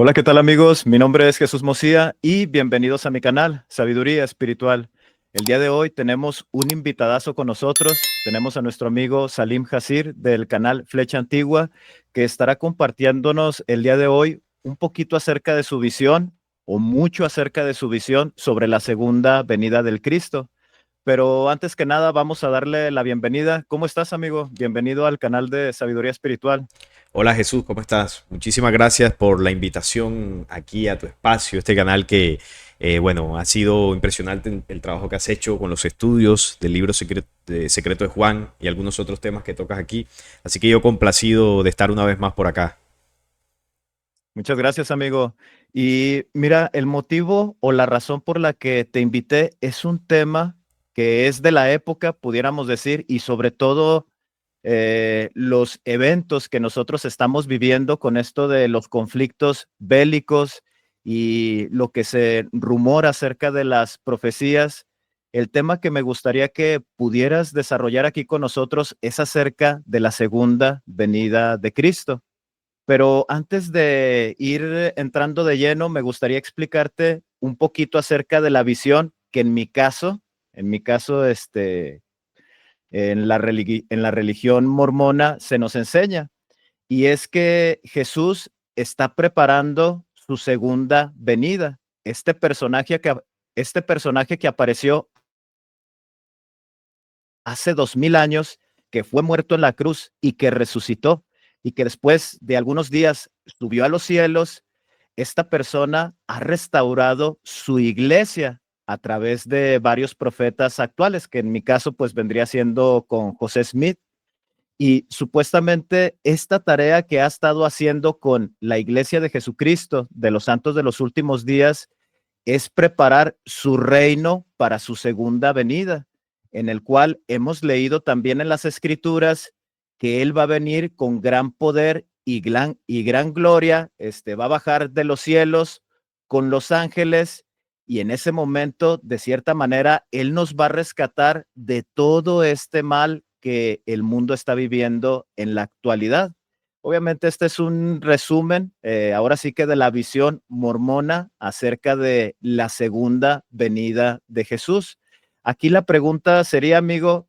Hola, ¿qué tal amigos? Mi nombre es Jesús Mosía y bienvenidos a mi canal, Sabiduría Espiritual. El día de hoy tenemos un invitadazo con nosotros. Tenemos a nuestro amigo Salim Hasir del canal Flecha Antigua, que estará compartiéndonos el día de hoy un poquito acerca de su visión o mucho acerca de su visión sobre la segunda venida del Cristo. Pero antes que nada, vamos a darle la bienvenida. ¿Cómo estás, amigo? Bienvenido al canal de Sabiduría Espiritual. Hola Jesús, ¿cómo estás? Muchísimas gracias por la invitación aquí a tu espacio, este canal que, bueno, ha sido impresionante el trabajo que has hecho con los estudios del libro secreto de Juan y algunos otros temas que tocas aquí. Así que yo complacido de estar una vez más por acá. Muchas gracias, amigo. Y mira, el motivo o la razón por la que te invité es un tema que es de la época, pudiéramos decir, y sobre todo los eventos que nosotros estamos viviendo con esto de los conflictos bélicos y lo que se rumora acerca de las profecías. El tema que me gustaría que pudieras desarrollar aquí con nosotros es acerca de la segunda venida de Cristo. Pero antes de ir entrando de lleno, me gustaría explicarte un poquito acerca de la visión que en mi caso, en la religión mormona se nos enseña. Y es que Jesús está preparando su segunda venida. Este personaje que apareció hace 2000 años, que fue muerto en la cruz y que resucitó y que después de algunos días subió a los cielos. Esta persona ha restaurado su iglesia a través de varios profetas actuales, que en mi caso pues vendría siendo con José Smith. Y supuestamente esta tarea que ha estado haciendo con la iglesia de Jesucristo, de los santos de los últimos días, es preparar su reino para su segunda venida, en el cual hemos leído también en las escrituras que él va a venir con gran poder y gran gloria, va a bajar de los cielos con los ángeles, y en ese momento, de cierta manera, él nos va a rescatar de todo este mal que el mundo está viviendo en la actualidad. Obviamente este es un resumen, ahora sí que de la visión mormona acerca de la segunda venida de Jesús. Aquí la pregunta sería, amigo,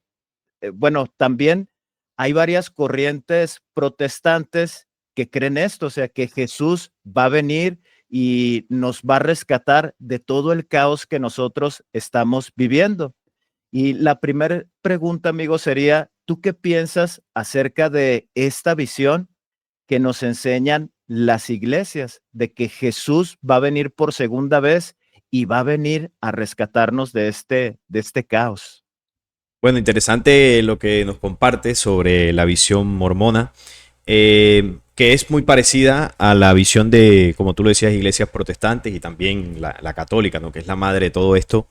bueno, también hay varias corrientes protestantes que creen esto, o sea, que Jesús va a venir y nos va a rescatar de todo el caos que nosotros estamos viviendo. Y la primera pregunta, amigo, sería, ¿tú qué piensas acerca de esta visión que nos enseñan las iglesias, de que Jesús va a venir por segunda vez y va a venir a rescatarnos de este caos? Bueno, interesante lo que nos comparte sobre la visión mormona, que es muy parecida a la visión de, como tú lo decías, iglesias protestantes y también la católica, ¿no? Que es la madre de todo esto.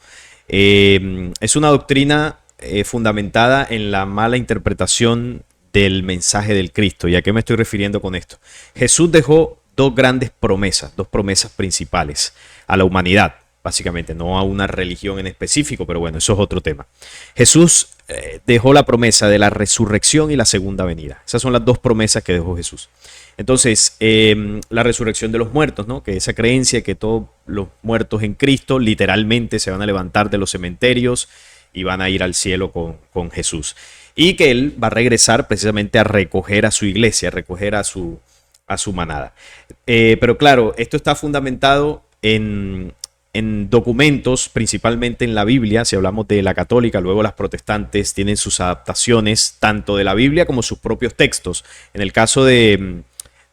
Es una doctrina fundamentada en la mala interpretación del mensaje del Cristo. ¿Y a qué me estoy refiriendo con esto? Jesús dejó dos grandes promesas, dos promesas principales a la humanidad, básicamente, no a una religión en específico, pero bueno, eso es otro tema. Jesús dejó la promesa de la resurrección y la segunda venida. Esas son las dos promesas que dejó Jesús. Entonces, la resurrección de los muertos, ¿no? Que esa creencia que todos los muertos en Cristo literalmente se van a levantar de los cementerios y van a ir al cielo con Jesús. Y que Él va a regresar precisamente a recoger a su iglesia, a recoger a su manada. Pero claro, esto está fundamentado en documentos, principalmente en la Biblia. Si hablamos de la católica, luego las protestantes tienen sus adaptaciones tanto de la Biblia como sus propios textos. En el caso de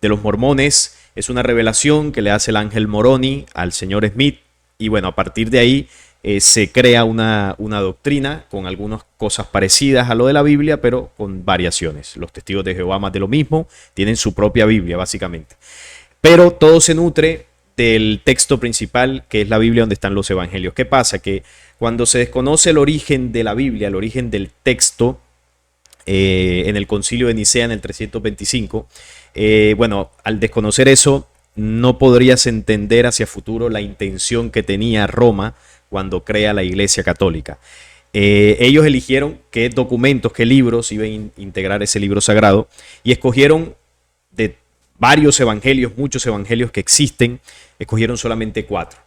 los mormones, es una revelación que le hace el ángel Moroni al señor Smith, y bueno, a partir de ahí se crea una doctrina con algunas cosas parecidas a lo de la Biblia, pero con variaciones. Los testigos de Jehová, más de lo mismo, tienen su propia Biblia, básicamente. Pero todo se nutre del texto principal, que es la Biblia, donde están los evangelios. ¿Qué pasa? Que cuando se desconoce el origen de la Biblia, el origen del texto, en el concilio de Nicea en el 325, bueno, al desconocer eso, no podrías entender hacia futuro la intención que tenía Roma cuando crea la Iglesia Católica. Ellos eligieron qué documentos, qué libros iban a integrar ese libro sagrado, y escogieron de varios evangelios, muchos evangelios que existen, escogieron solamente 4.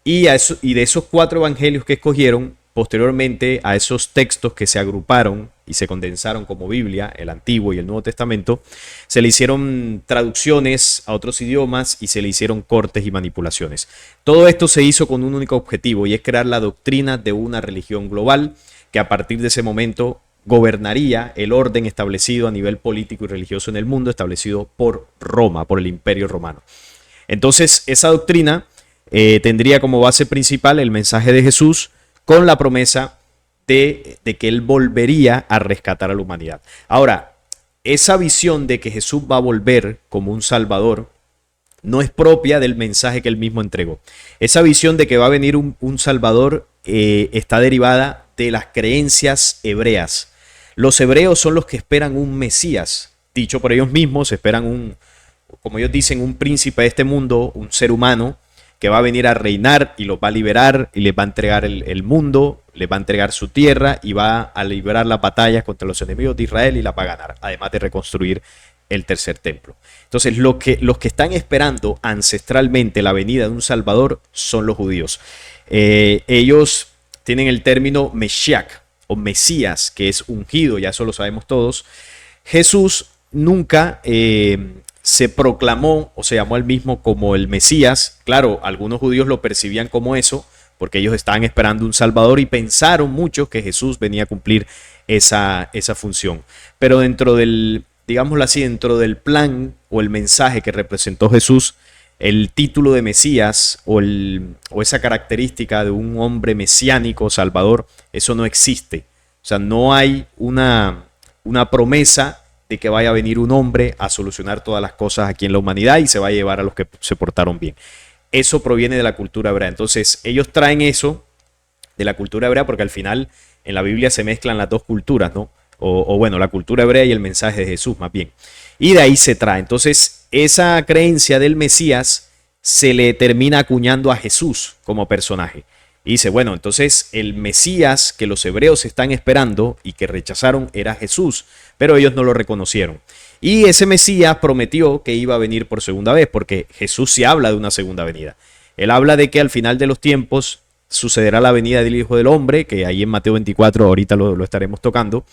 Y de esos 4 evangelios que escogieron, posteriormente a esos textos que se agruparon y se condensaron como Biblia, el Antiguo y el Nuevo Testamento, se le hicieron traducciones a otros idiomas y se le hicieron cortes y manipulaciones. Todo esto se hizo con un único objetivo, y es crear la doctrina de una religión global que a partir de ese momento gobernaría el orden establecido a nivel político y religioso en el mundo, establecido por Roma, por el Imperio Romano. Entonces, esa doctrina tendría como base principal el mensaje de Jesús, con la promesa de que Él volvería a rescatar a la humanidad. Ahora, esa visión de que Jesús va a volver como un Salvador no es propia del mensaje que Él mismo entregó. Esa visión de que va a venir un Salvador está derivada de las creencias hebreas. Los hebreos son los que esperan un Mesías. Dicho por ellos mismos, esperan como ellos dicen, un príncipe de este mundo, un ser humano que va a venir a reinar y los va a liberar y les va a entregar el mundo, les va a entregar su tierra y va a librar las batallas contra los enemigos de Israel y la va a ganar, además de reconstruir el tercer templo. Entonces, los que están esperando ancestralmente la venida de un Salvador son los judíos. Ellos tienen el término Meshiach o Mesías, que es ungido, ya eso lo sabemos todos. Jesús nunca se proclamó o se llamó al mismo como el Mesías. Claro, algunos judíos lo percibían como eso, porque ellos estaban esperando un Salvador y pensaron muchos que Jesús venía a cumplir esa función. Pero dentro del, digámoslo así, dentro del plan o el mensaje que representó Jesús, el título de Mesías o esa característica de un hombre mesiánico, Salvador, eso no existe. O sea, no hay una promesa de que vaya a venir un hombre a solucionar todas las cosas aquí en la humanidad y se va a llevar a los que se portaron bien. Eso proviene de la cultura hebrea. Entonces, ellos traen eso de la cultura hebrea porque al final en la Biblia se mezclan las dos culturas, ¿no? O bueno, la cultura hebrea y el mensaje de Jesús más bien. Y de ahí se trae. Entonces, esa creencia del Mesías se le termina acuñando a Jesús como personaje. Y dice, bueno, entonces el Mesías que los hebreos están esperando y que rechazaron era Jesús, pero ellos no lo reconocieron. Y ese Mesías prometió que iba a venir por segunda vez, porque Jesús sí habla de una segunda venida. Él habla de que al final de los tiempos sucederá la venida del Hijo del Hombre, que ahí en Mateo 24 ahorita lo estaremos tocando.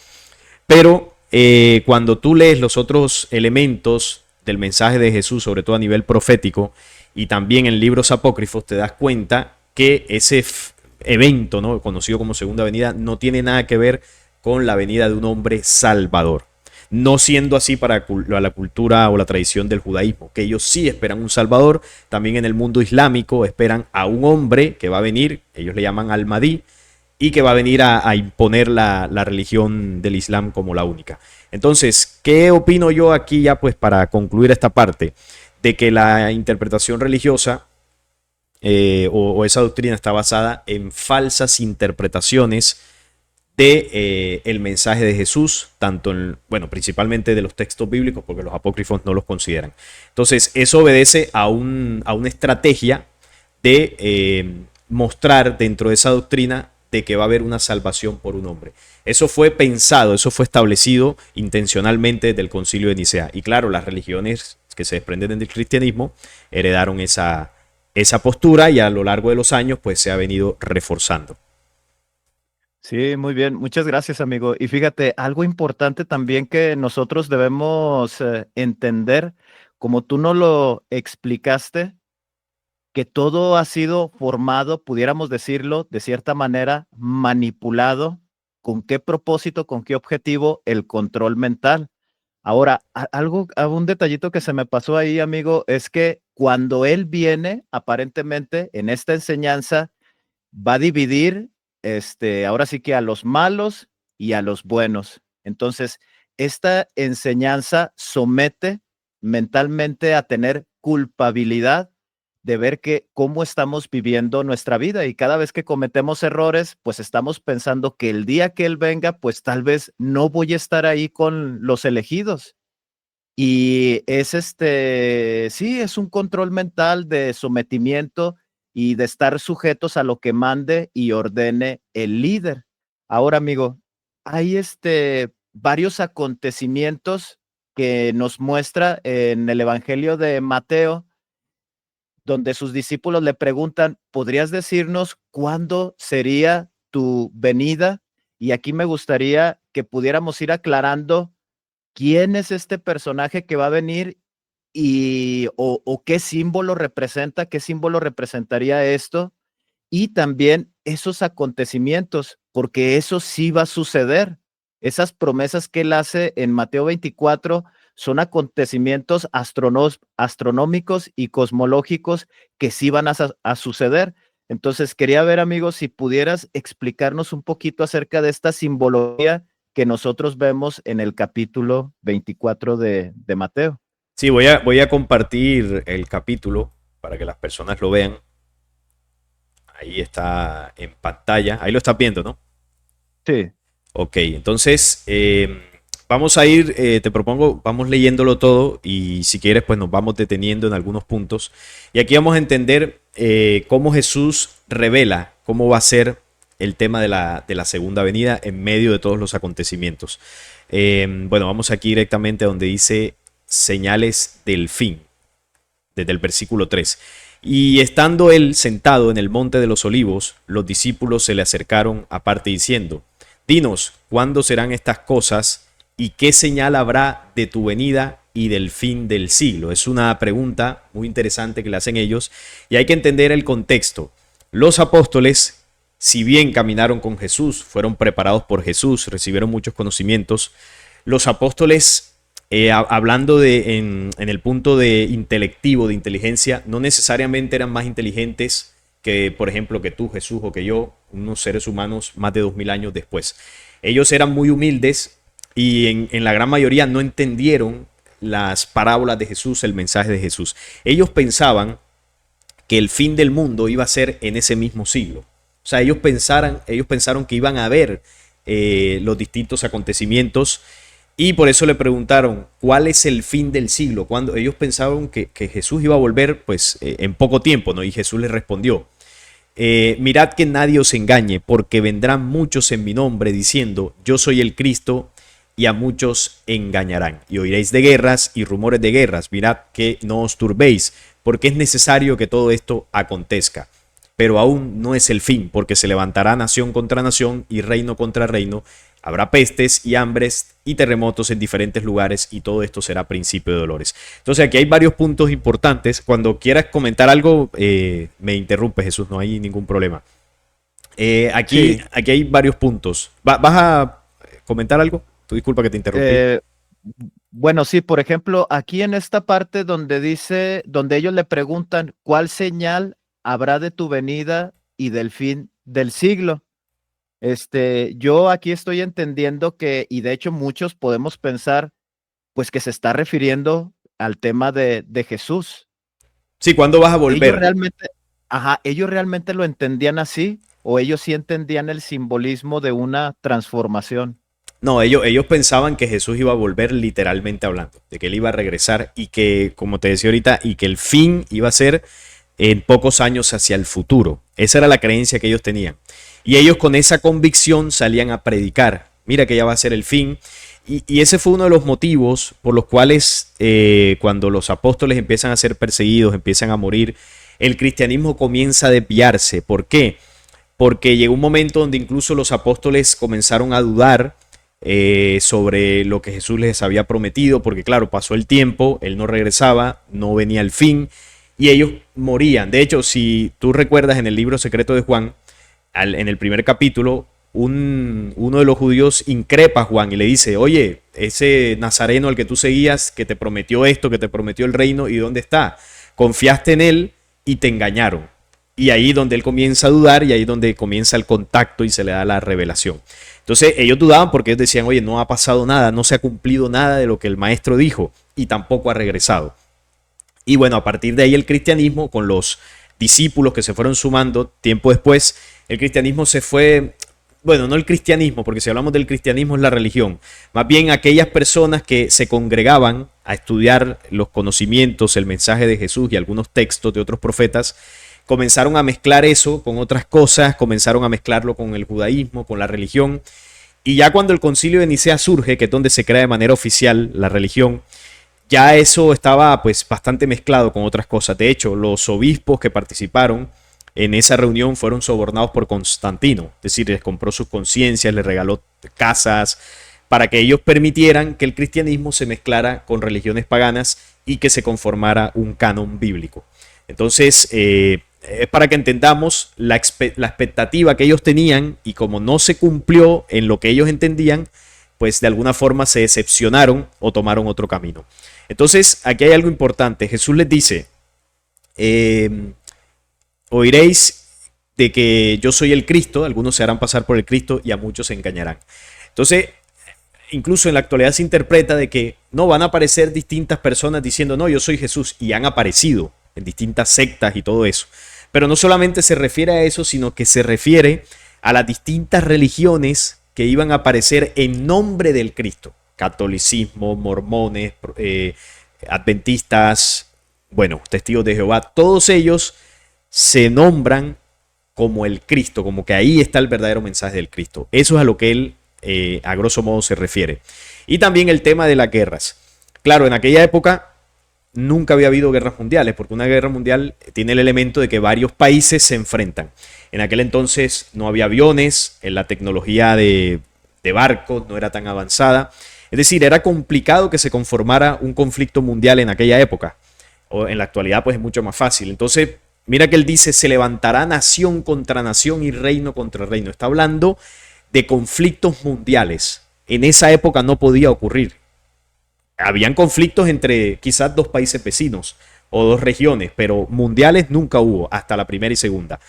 Pero cuando tú lees los otros elementos del mensaje de Jesús, sobre todo a nivel profético, y también en libros apócrifos, te das cuenta que ese evento, ¿no?, conocido como segunda venida, no tiene nada que ver con la venida de un hombre salvador. No siendo así para la cultura o la tradición del judaísmo, que ellos sí esperan un salvador. También en el mundo islámico esperan a un hombre que va a venir, ellos le llaman al-Mahdi, y que va a venir a imponer la religión del Islam como la única. Entonces, ¿qué opino yo aquí ya pues para concluir esta parte? De que la interpretación religiosa o esa doctrina está basada en falsas interpretaciones de el mensaje de Jesús, tanto bueno, principalmente de los textos bíblicos, porque los apócrifos no los consideran. Entonces, eso obedece a una estrategia de mostrar dentro de esa doctrina de que va a haber una salvación por un hombre. Eso fue pensado, eso fue establecido intencionalmente desde el Concilio de Nicea. Y claro, las religiones que se desprenden del cristianismo heredaron esa postura y a lo largo de los años pues se ha venido reforzando. Sí, muy bien. Muchas gracias, amigo. Y fíjate, algo importante también que nosotros debemos entender, como tú no lo explicaste, que todo ha sido formado, pudiéramos decirlo, de cierta manera, manipulado. ¿Con qué propósito, con qué objetivo? El control mental. Ahora, un detallito que se me pasó ahí, amigo, es que cuando él viene, aparentemente, en esta enseñanza, va a dividir, ahora sí que a los malos y a los buenos. Entonces, esta enseñanza somete mentalmente a tener culpabilidad de ver que cómo estamos viviendo nuestra vida y cada vez que cometemos errores, pues estamos pensando que el día que él venga, pues tal vez no voy a estar ahí con los elegidos. Y es sí, es un control mental de sometimiento y de estar sujetos a lo que mande y ordene el líder. Ahora, amigo, hay varios acontecimientos que nos muestra en el Evangelio de Mateo, donde sus discípulos le preguntan, ¿podrías decirnos cuándo sería tu venida? Y aquí me gustaría que pudiéramos ir aclarando quién es este personaje que va a venir o qué símbolo representa, qué símbolo representaría esto, y también esos acontecimientos, porque eso sí va a suceder. Esas promesas que él hace en Mateo 24 son acontecimientos astronómicos y cosmológicos que sí van a suceder. Entonces, quería ver, amigos, si pudieras explicarnos un poquito acerca de esta simbología que nosotros vemos en el capítulo 24 de Mateo. Sí, voy a compartir el capítulo para que las personas lo vean. Ahí está en pantalla. Ahí lo estás viendo, ¿no? Sí, Ok, entonces vamos a ir, te propongo, vamos leyéndolo todo y si quieres, pues nos vamos deteniendo en algunos puntos. Y aquí vamos a entender cómo Jesús revela cómo va a ser el tema de la segunda venida en medio de todos los acontecimientos. Bueno, vamos aquí directamente a donde dice señales del fin, desde el versículo 3. Y estando él sentado en el monte de los olivos, los discípulos se le acercaron aparte diciendo, dinos, ¿cuándo serán estas cosas y qué señal habrá de tu venida y del fin del siglo? Es una pregunta muy interesante que le hacen ellos y hay que entender el contexto. Los apóstoles, si bien caminaron con Jesús, fueron preparados por Jesús, recibieron muchos conocimientos, los apóstoles hablando en el punto de intelectivo, de inteligencia, no necesariamente eran más inteligentes que, por ejemplo, que tú, Jesús, o que yo, unos seres humanos más de 2000 años después. Ellos eran muy humildes y en la gran mayoría no entendieron las parábolas de Jesús, el mensaje de Jesús. Ellos pensaban que el fin del mundo iba a ser en ese mismo siglo. O sea, ellos pensaron que iban a ver los distintos acontecimientos. Y por eso le preguntaron, ¿cuál es el fin del siglo? Cuando ellos pensaban que Jesús iba a volver pues en poco tiempo, ¿no? Y Jesús les respondió, mirad que nadie os engañe, porque vendrán muchos en mi nombre diciendo, yo soy el Cristo, y a muchos engañarán. Y oiréis de guerras y rumores de guerras, mirad que no os turbéis, porque es necesario que todo esto acontezca. Pero aún no es el fin, porque se levantará nación contra nación y reino contra reino. Habrá pestes y hambres y terremotos en diferentes lugares y todo esto será principio de dolores. Entonces aquí hay varios puntos importantes. Cuando quieras comentar algo, me interrumpe, Jesús, no hay ningún problema. Aquí hay varios puntos. ¿Vas a comentar algo? Tu disculpa que te interrumpí. Bueno, sí, por ejemplo, aquí en esta parte donde ellos le preguntan cuál señal habrá de tu venida y del fin del siglo. Yo aquí estoy entendiendo y de hecho muchos podemos pensar, pues que se está refiriendo al tema de Jesús. Sí, ¿cuándo vas a volver? Ellos realmente lo entendían así, o ellos sí entendían el simbolismo de una transformación. No, ellos pensaban que Jesús iba a volver literalmente hablando, de que él iba a regresar y que, como te decía ahorita, y que el fin iba a ser en pocos años hacia el futuro. Esa era la creencia que ellos tenían. Y ellos con esa convicción salían a predicar. Mira que ya va a ser el fin. Y ese fue uno de los motivos por los cuales cuando los apóstoles empiezan a ser perseguidos, empiezan a morir, el cristianismo comienza a desviarse. ¿Por qué? Porque llegó un momento donde incluso los apóstoles comenzaron a dudar sobre lo que Jesús les había prometido, porque claro, pasó el tiempo, él no regresaba, no venía el fin, y ellos morían. De hecho, si tú recuerdas en el libro secreto de Juan, en el primer capítulo, uno de los judíos increpa a Juan y le dice, oye, ese nazareno al que tú seguías, que te prometió esto, que te prometió el reino, ¿y dónde está? Confiaste en él y te engañaron. Y ahí donde él comienza a dudar y ahí donde comienza el contacto y se le da la revelación. Entonces ellos dudaban porque ellos decían, oye, no ha pasado nada, no se ha cumplido nada de lo que el maestro dijo y tampoco ha regresado. Y bueno, a partir de ahí el cristianismo, con los discípulos que se fueron sumando tiempo después, el cristianismo se fue, bueno, no el cristianismo, porque si hablamos del cristianismo es la religión, más bien aquellas personas que se congregaban a estudiar los conocimientos, el mensaje de Jesús y algunos textos de otros profetas, comenzaron a mezclar eso con otras cosas, comenzaron a mezclarlo con el judaísmo, con la religión, Y ya cuando el concilio de Nicea surge, que es donde se crea de manera oficial la religión, ya eso estaba pues bastante mezclado con otras cosas. De hecho, los obispos que participaron en esa reunión fueron sobornados por Constantino, es decir, les compró sus conciencias, les regaló casas, para que ellos permitieran que el cristianismo se mezclara con religiones paganas y que se conformara un canon bíblico. Entonces, es para que entendamos la expectativa que ellos tenían, y como no se cumplió en lo que ellos entendían, pues de alguna forma se decepcionaron o tomaron otro camino. Entonces, aquí hay algo importante. Jesús les dice, oiréis de que yo soy el Cristo, algunos se harán pasar por el Cristo y a muchos se engañarán. Entonces, incluso en la actualidad se interpreta de que no van a aparecer distintas personas diciendo, no, yo soy Jesús, y han aparecido en distintas sectas y todo eso. Pero no solamente se refiere a eso, sino que se refiere a las distintas religiones que iban a aparecer en nombre del Cristo. Catolicismo, mormones, adventistas, bueno, testigos de Jehová, todos ellos se nombran como el Cristo, como que ahí está el verdadero mensaje del Cristo. Eso es a lo que él, a grosso modo, se refiere. Y también el tema de las guerras. Claro, en aquella época nunca había habido guerras mundiales, porque una guerra mundial tiene el elemento de que varios países se enfrentan. En aquel entonces no había aviones, la tecnología de barcos no era tan avanzada. Es decir, era complicado que se conformara un conflicto mundial en aquella época. O en la actualidad pues es mucho más fácil. Entonces, mira que él dice, se levantará nación contra nación y reino contra reino. Está hablando de conflictos mundiales. En esa época no podía ocurrir. Habían conflictos entre quizás dos países vecinos o dos regiones, pero mundiales nunca hubo, hasta la primera y segunda.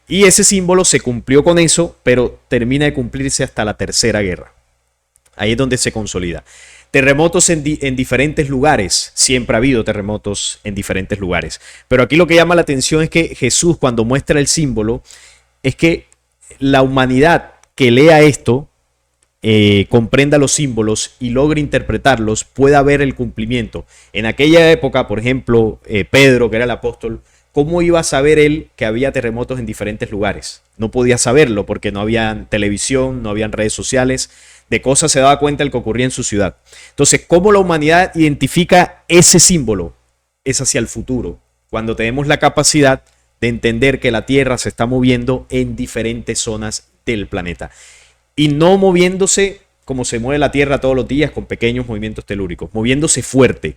Y ese símbolo se cumplió con eso, pero termina de cumplirse hasta la tercera guerra. Ahí es donde se consolida. Terremotos en diferentes lugares. Siempre ha habido terremotos en diferentes lugares. Pero aquí lo que llama la atención es que Jesús, cuando muestra el símbolo, es que la humanidad que lea esto, comprenda los símbolos y logre interpretarlos, pueda ver el cumplimiento. En aquella época, por ejemplo, Pedro, que era el apóstol, ¿cómo iba a saber él que había terremotos en diferentes lugares? No podía saberlo porque no había televisión, no habían redes sociales. De cosas se daba cuenta el que ocurría en su ciudad. Entonces, ¿cómo la humanidad identifica ese símbolo? Es hacia el futuro, cuando tenemos la capacidad de entender que la Tierra se está moviendo en diferentes zonas del planeta. Y no moviéndose como se mueve la Tierra todos los días, con pequeños movimientos telúricos, moviéndose fuerte,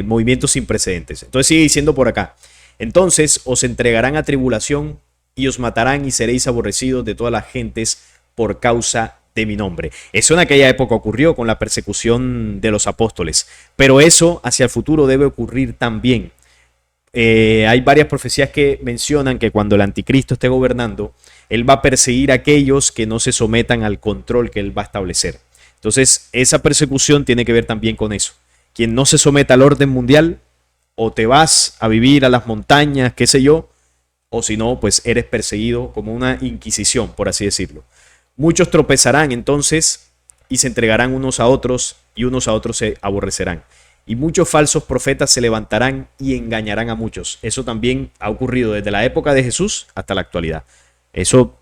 movimientos sin precedentes. Entonces sigue diciendo por acá, entonces os entregarán a tribulación y os matarán y seréis aborrecidos de todas las gentes por causa de mi nombre. Eso en aquella época ocurrió con la persecución de los apóstoles, pero eso hacia el futuro debe ocurrir también. Hay varias profecías que mencionan que cuando el anticristo esté gobernando, él va a perseguir a aquellos que no se sometan al control que él va a establecer. Entonces, esa persecución tiene que ver también con eso. Quien no se someta al orden mundial, o te vas a vivir a las montañas, qué sé yo, o si no, pues eres perseguido como una inquisición, por así decirlo. Muchos tropezarán entonces y se entregarán unos a otros y unos a otros se aborrecerán. Y muchos falsos profetas se levantarán y engañarán a muchos. Eso también ha ocurrido desde la época de Jesús hasta la actualidad. Eso,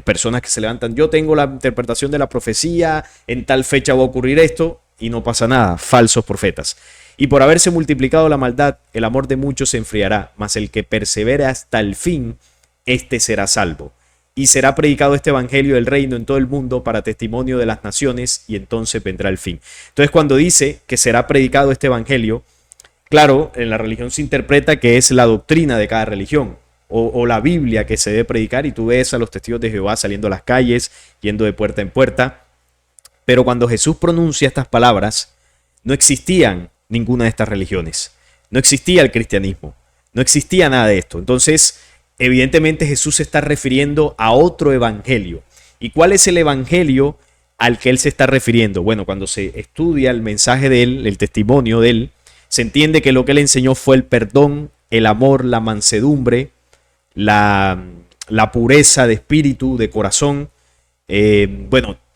personas que se levantan, yo tengo la interpretación de la profecía, en tal fecha va a ocurrir esto, y no pasa nada, falsos profetas. Y por haberse multiplicado la maldad, el amor de muchos se enfriará, mas el que persevere hasta el fin, éste será salvo. Y será predicado este evangelio del reino en todo el mundo para testimonio de las naciones, y entonces vendrá el fin. Entonces, cuando dice que será predicado este evangelio, claro, en la religión se interpreta que es la doctrina de cada religión, o la Biblia que se debe predicar, y tú ves a los testigos de Jehová saliendo a las calles, yendo de puerta en puerta. Pero cuando Jesús pronuncia estas palabras, no existían ninguna de estas religiones. No existía el cristianismo. No existía nada de esto. Entonces, evidentemente Jesús se está refiriendo a otro evangelio. ¿Y cuál es el evangelio al que él se está refiriendo? Bueno, cuando se estudia el mensaje de él, el testimonio de él, se entiende que lo que él enseñó fue el perdón, el amor, la mansedumbre, la pureza de espíritu, de corazón.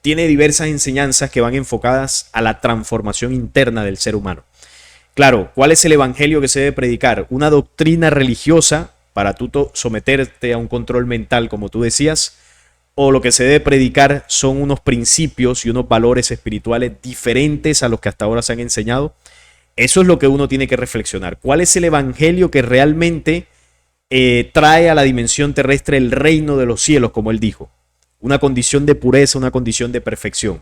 Tiene diversas enseñanzas que van enfocadas a la transformación interna del ser humano. Claro, ¿cuál es el evangelio que se debe predicar? Una doctrina religiosa para tú someterte a un control mental, como tú decías, o lo que se debe predicar son unos principios y unos valores espirituales diferentes a los que hasta ahora se han enseñado. Eso es lo que uno tiene que reflexionar. ¿Cuál es el evangelio que realmente trae a la dimensión terrestre el reino de los cielos, como él dijo? Una condición de pureza, una condición de perfección.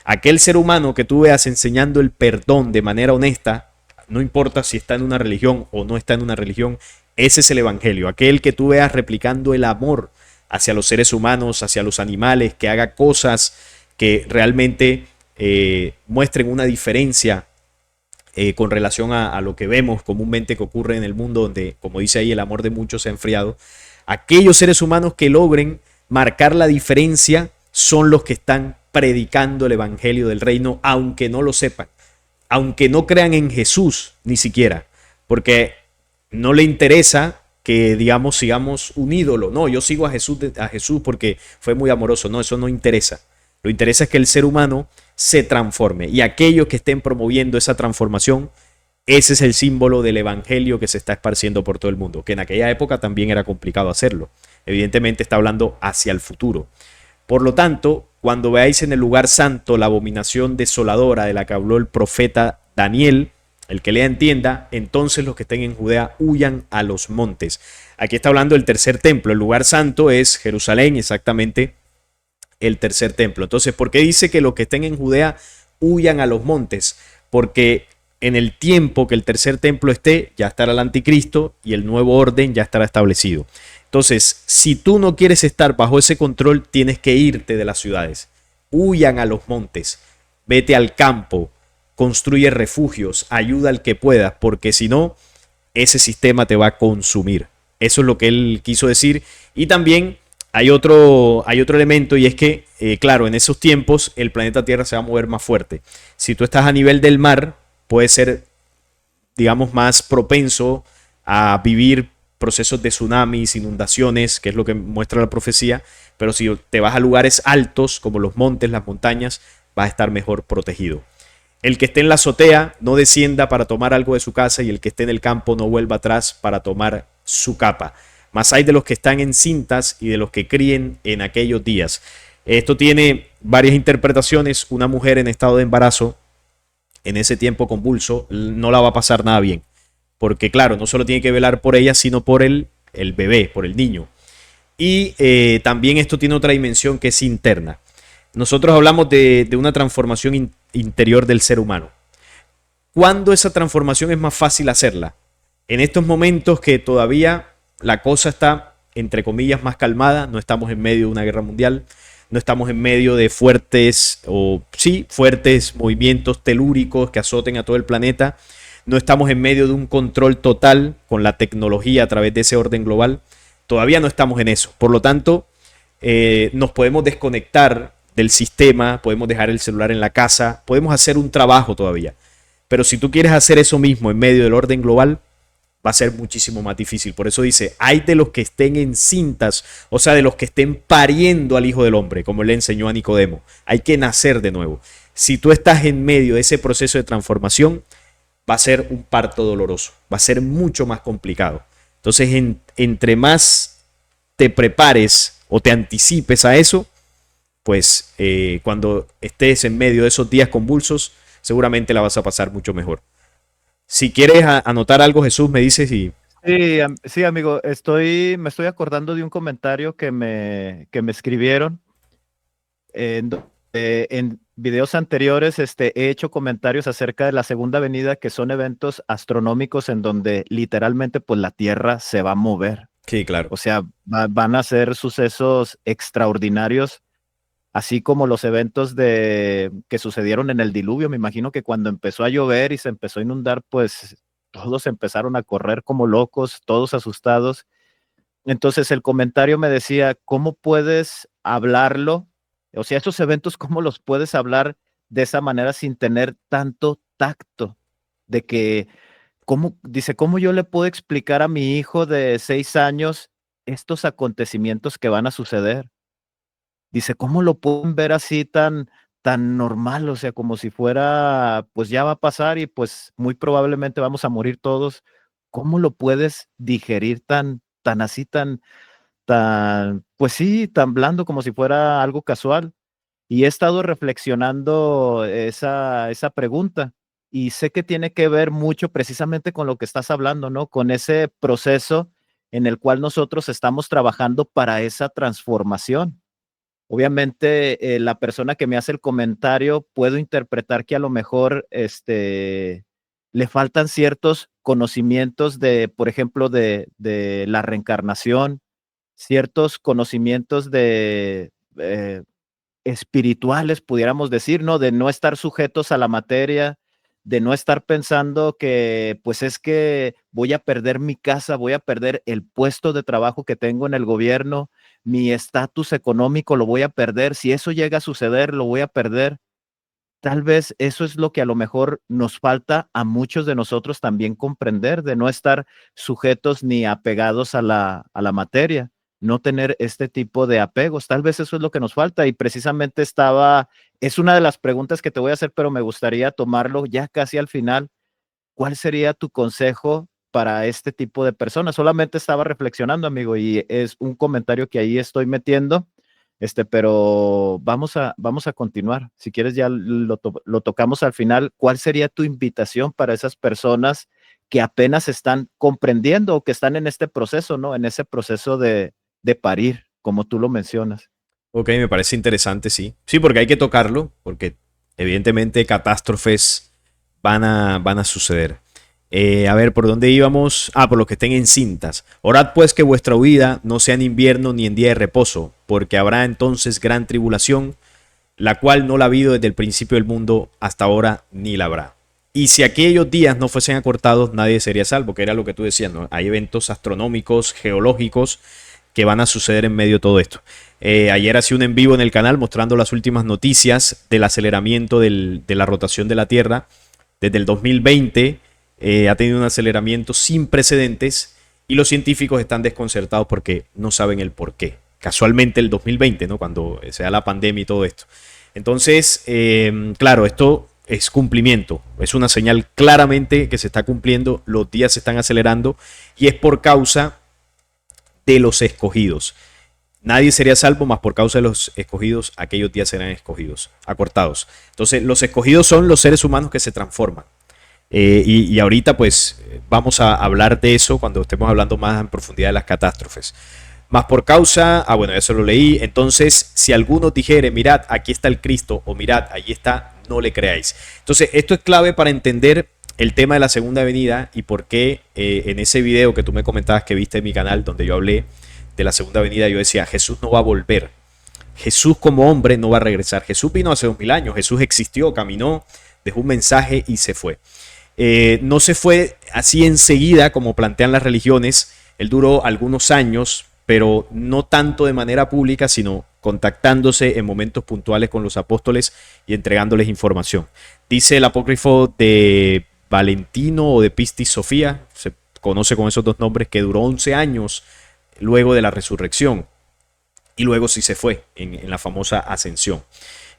Aquel ser humano que tú veas enseñando el perdón de manera honesta, no importa si está en una religión o no está en una religión, ese es el evangelio. Aquel que tú veas replicando el amor hacia los seres humanos, hacia los animales, que haga cosas que realmente muestren una diferencia con relación a lo que vemos comúnmente que ocurre en el mundo, donde, como dice ahí, el amor de muchos se ha enfriado. Aquellos seres humanos que logren marcar la diferencia son los que están predicando el evangelio del reino, aunque no lo sepan, aunque no crean en Jesús ni siquiera, porque no le interesa que, digamos, sigamos un ídolo. No, yo sigo a Jesús porque fue muy amoroso. No, eso no interesa. Lo que interesa es que el ser humano se transforme, y aquellos que estén promoviendo esa transformación, ese es el símbolo del evangelio que se está esparciendo por todo el mundo, que en aquella época también era complicado hacerlo. Evidentemente está hablando hacia el futuro. Por lo tanto, cuando veáis en el lugar santo la abominación desoladora de la que habló el profeta Daniel, el que lea entienda, entonces los que estén en Judea huyan a los montes. Aquí está hablando del tercer templo. El lugar santo es Jerusalén, exactamente el tercer templo. Entonces, ¿por qué dice que los que estén en Judea huyan a los montes? Porque en el tiempo que el tercer templo esté, ya estará el anticristo y el nuevo orden ya estará establecido. Entonces, si tú no quieres estar bajo ese control, tienes que irte de las ciudades. Huyan a los montes, vete al campo, construye refugios, ayuda al que puedas, porque si no, ese sistema te va a consumir. Eso es lo que él quiso decir. Y también hay otro elemento, y es que, claro, en esos tiempos el planeta Tierra se va a mover más fuerte. Si tú estás a nivel del mar, puede ser, digamos, más propenso a vivir procesos de tsunamis, inundaciones, que es lo que muestra la profecía, pero si te vas a lugares altos como los montes, las montañas, vas a estar mejor protegido. El que esté en la azotea no descienda para tomar algo de su casa, y el que esté en el campo no vuelva atrás para tomar su capa. Mas hay de los que están en cintas y de los que críen en aquellos días. Esto tiene varias interpretaciones. Una mujer en estado de embarazo en ese tiempo convulso no la va a pasar nada bien, porque claro, no solo tiene que velar por ella, sino por el bebé, por el niño. Y también esto tiene otra dimensión que es interna. Nosotros hablamos de una transformación interior del ser humano. ¿Cuándo esa transformación es más fácil hacerla? En estos momentos que todavía la cosa está, entre comillas, más calmada. No estamos en medio de una guerra mundial, no estamos en medio de fuertes movimientos telúricos que azoten a todo el planeta. No estamos en medio de un control total con la tecnología a través de ese orden global. Todavía no estamos en eso. Por lo tanto, nos podemos desconectar del sistema, podemos dejar el celular en la casa, podemos hacer un trabajo todavía. Pero si tú quieres hacer eso mismo en medio del orden global, va a ser muchísimo más difícil. Por eso dice, hay de los que estén en cintas, o sea, de los que estén pariendo al Hijo del Hombre, como le enseñó a Nicodemo. Hay que nacer de nuevo. Si tú estás en medio de ese proceso de transformación, va a ser un parto doloroso, va a ser mucho más complicado. Entonces, entre más te prepares o te anticipes a eso, pues cuando estés en medio de esos días convulsos, seguramente la vas a pasar mucho mejor. Si quieres anotar algo, Jesús, me dices y... Sí, sí, amigo, me estoy acordando de un comentario que me escribieron en videos anteriores. He hecho comentarios acerca de la segunda venida, que son eventos astronómicos en donde literalmente pues la Tierra se va a mover. Sí, claro. O sea, van a ser sucesos extraordinarios, así como los eventos que sucedieron en el diluvio. Me imagino que cuando empezó a llover y se empezó a inundar, pues todos empezaron a correr como locos, todos asustados. Entonces el comentario me decía, ¿cómo puedes hablarlo? O sea, estos eventos, ¿cómo los puedes hablar de esa manera sin tener tanto tacto? De que, dice, ¿cómo yo le puedo explicar a mi hijo de 6 años estos acontecimientos que van a suceder? Dice, ¿cómo lo pueden ver así tan normal? O sea, como si fuera, pues ya va a pasar y pues muy probablemente vamos a morir todos. ¿Cómo lo puedes digerir tan así, tan, Pues sí, tan blando como si fuera algo casual. Y he estado reflexionando esa pregunta y sé que tiene que ver mucho precisamente con lo que estás hablando, ¿no? Con ese proceso en el cual nosotros estamos trabajando para esa transformación. Obviamente, la persona que me hace el comentario, puedo interpretar que a lo mejor, le faltan ciertos conocimientos de, por ejemplo, de la reencarnación, ciertos conocimientos de, espirituales, pudiéramos decir, ¿no? De no estar sujetos a la materia, de no estar pensando que, pues es que voy a perder mi casa, voy a perder el puesto de trabajo que tengo en el gobierno, mi estatus económico lo voy a perder, si eso llega a suceder, lo voy a perder. Tal vez eso es lo que a lo mejor nos falta a muchos de nosotros también comprender, de no estar sujetos ni apegados a la materia, no tener este tipo de apegos. Tal vez eso es lo que nos falta y precisamente es una de las preguntas que te voy a hacer, pero me gustaría tomarlo ya casi al final. ¿Cuál sería tu consejo para este tipo de personas? Solamente estaba reflexionando, amigo, y es un comentario que ahí estoy metiendo, pero vamos a continuar. Si quieres, ya lo tocamos al final. ¿Cuál sería tu invitación para esas personas que apenas están comprendiendo o que están en este proceso, ¿no? En ese proceso de parir, como tú lo mencionas. Ok, me parece interesante, sí. Sí, porque hay que tocarlo, porque evidentemente catástrofes van a suceder. A ver, ¿por dónde íbamos? Ah, por los que estén encintas. Orad pues que vuestra huida no sea en invierno ni en día de reposo, porque habrá entonces gran tribulación, la cual no la ha habido desde el principio del mundo hasta ahora, ni la habrá. Y si aquellos días no fuesen acortados, nadie sería salvo, que era lo que tú decías, ¿no? Hay eventos astronómicos, geológicos, que van a suceder en medio de todo esto. Ayer hacía un en vivo en el canal mostrando las últimas noticias del aceleramiento de la rotación de la Tierra. Desde el 2020 ha tenido un aceleramiento sin precedentes y los científicos están desconcertados porque no saben el por qué. Casualmente el 2020, ¿no? Cuando se da la pandemia y todo esto. Entonces, claro, esto es cumplimiento, es una señal claramente que se está cumpliendo, los días se están acelerando y es por causa de los escogidos. Nadie sería salvo más por causa de los escogidos, aquellos días serán escogidos, acortados. Entonces, los escogidos son los seres humanos que se transforman. Y ahorita pues vamos a hablar de eso cuando estemos hablando más en profundidad de las catástrofes. Más por causa, bueno, eso lo leí. Entonces, si alguno dijere, mirad, aquí está el Cristo, o mirad, allí está, no le creáis. Entonces, esto es clave para entender el tema de la segunda venida y por qué en ese video que tú me comentabas que viste en mi canal, donde yo hablé de la segunda venida, yo decía, Jesús no va a volver. Jesús como hombre no va a regresar. Jesús vino hace 2000 años, Jesús existió, caminó, dejó un mensaje y se fue. No se fue así enseguida como plantean las religiones. Él duró algunos años, pero no tanto de manera pública, sino contactándose en momentos puntuales con los apóstoles y entregándoles información. Dice el apócrifo de Valentino o de Pistis Sofía, se conoce con esos dos nombres, que duró 11 años luego de la resurrección y luego sí se fue en la famosa ascensión.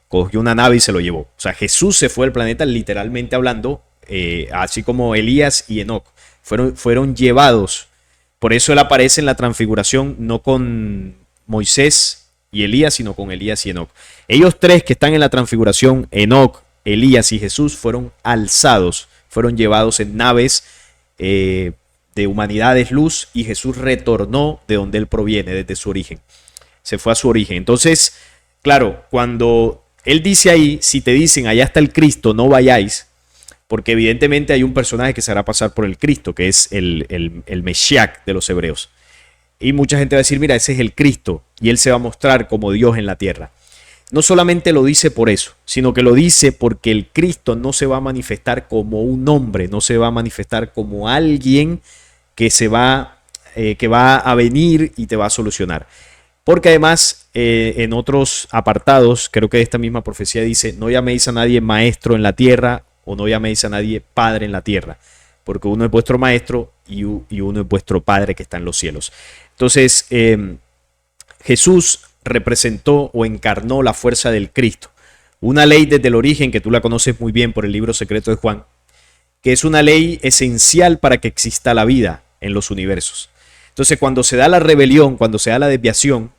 Cogió una nave y se lo llevó. O sea, Jesús se fue del planeta literalmente hablando, así como Elías y Enoc fueron llevados. Por eso él aparece en la transfiguración no con Moisés y Elías, sino con Elías y Enoc. Ellos tres que están en la transfiguración, Enoc, Elías y Jesús, fueron alzados, fueron llevados en naves de humanidades luz y Jesús retornó de donde él proviene, desde su origen. Se fue a su origen. Entonces, claro, cuando él dice ahí, si te dicen allá está el Cristo, no vayáis, porque evidentemente hay un personaje que se hará pasar por el Cristo, que es el Mesías de los hebreos. Y mucha gente va a decir, mira, ese es el Cristo, y él se va a mostrar como Dios en la tierra. No solamente lo dice por eso, sino que lo dice porque el Cristo no se va a manifestar como un hombre, no se va a manifestar como alguien que va a venir y te va a solucionar. Porque además, en otros apartados, creo que esta misma profecía dice, no llaméis a nadie maestro en la tierra o no llaméis a nadie padre en la tierra, porque uno es vuestro maestro y uno es vuestro padre que está en los cielos. Entonces, Jesús representó o encarnó la fuerza del Cristo. Una ley desde el origen, que tú la conoces muy bien por el libro secreto de Juan, que es una ley esencial para que exista la vida en los universos. Entonces, cuando se da la rebelión, cuando se da la desviación,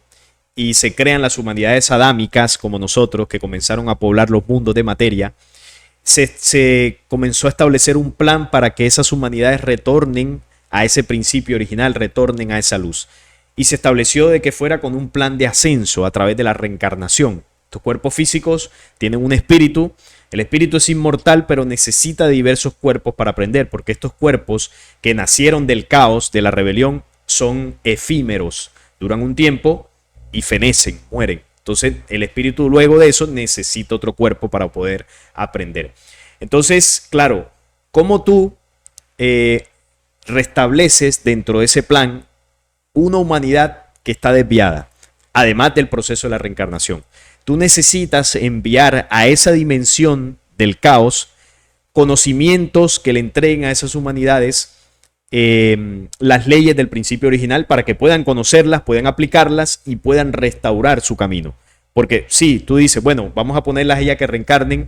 y se crean las humanidades adámicas como nosotros, que comenzaron a poblar los mundos de materia, se comenzó a establecer un plan para que esas humanidades retornen a ese principio original, retornen a esa luz. Y se estableció de que fuera con un plan de ascenso a través de la reencarnación. Estos cuerpos físicos tienen un espíritu. El espíritu es inmortal, pero necesita de diversos cuerpos para aprender, porque estos cuerpos que nacieron del caos, de la rebelión, son efímeros, duran un tiempo y fenecen, mueren. Entonces el espíritu luego de eso necesita otro cuerpo para poder aprender. Entonces, claro, ¿cómo tú restableces dentro de ese plan una humanidad que está desviada, además del proceso de la reencarnación? Tú necesitas enviar a esa dimensión del caos conocimientos que le entreguen a esas humanidades las leyes del principio original para que puedan conocerlas, puedan aplicarlas y puedan restaurar su camino. Porque sí, tú dices, bueno, vamos a ponerlas a ellas que reencarnen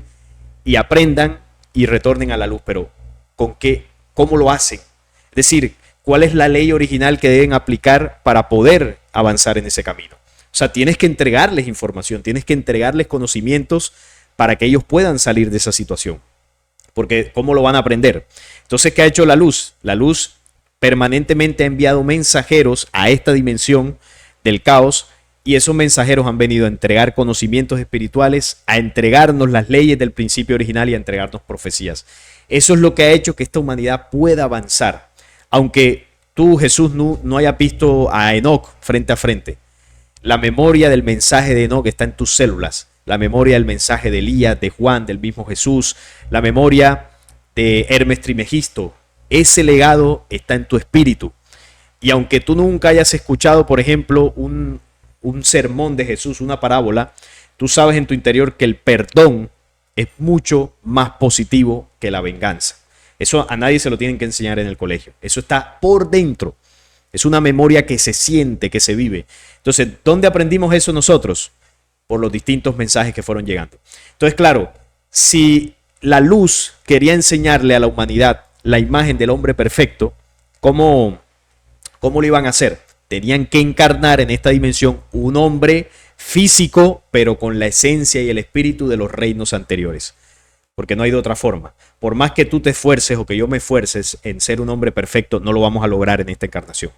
y aprendan y retornen a la luz, pero ¿con qué? ¿Cómo lo hacen? Es decir, ¿cuál es la ley original que deben aplicar para poder avanzar en ese camino? O sea, tienes que entregarles información, tienes que entregarles conocimientos para que ellos puedan salir de esa situación. Porque ¿cómo lo van a aprender? Entonces, ¿qué ha hecho la luz? La luz permanentemente ha enviado mensajeros a esta dimensión del caos y esos mensajeros han venido a entregar conocimientos espirituales, a entregarnos las leyes del principio original y a entregarnos profecías. Eso es lo que ha hecho que esta humanidad pueda avanzar. Aunque tú, Jesús, no hayas visto a Enoc frente a frente, la memoria del mensaje de Enoc está en tus células. La memoria del mensaje de Elías, de Juan, del mismo Jesús, la memoria de Hermes Trimegisto. Ese legado está en tu espíritu. Y aunque tú nunca hayas escuchado, por ejemplo, un sermón de Jesús, una parábola, tú sabes en tu interior que el perdón es mucho más positivo que la venganza. Eso a nadie se lo tienen que enseñar en el colegio. Eso está por dentro. Es una memoria que se siente, que se vive. Entonces, ¿dónde aprendimos eso nosotros? Por los distintos mensajes que fueron llegando. Entonces, claro, si la luz quería enseñarle a la humanidad la imagen del hombre perfecto, ¿cómo lo iban a hacer? Tenían que encarnar en esta dimensión un hombre físico, pero con la esencia y el espíritu de los reinos anteriores. Porque no hay de otra forma. Por más que tú te esfuerces o que yo me esfuerces en ser un hombre perfecto, no lo vamos a lograr en esta encarnación.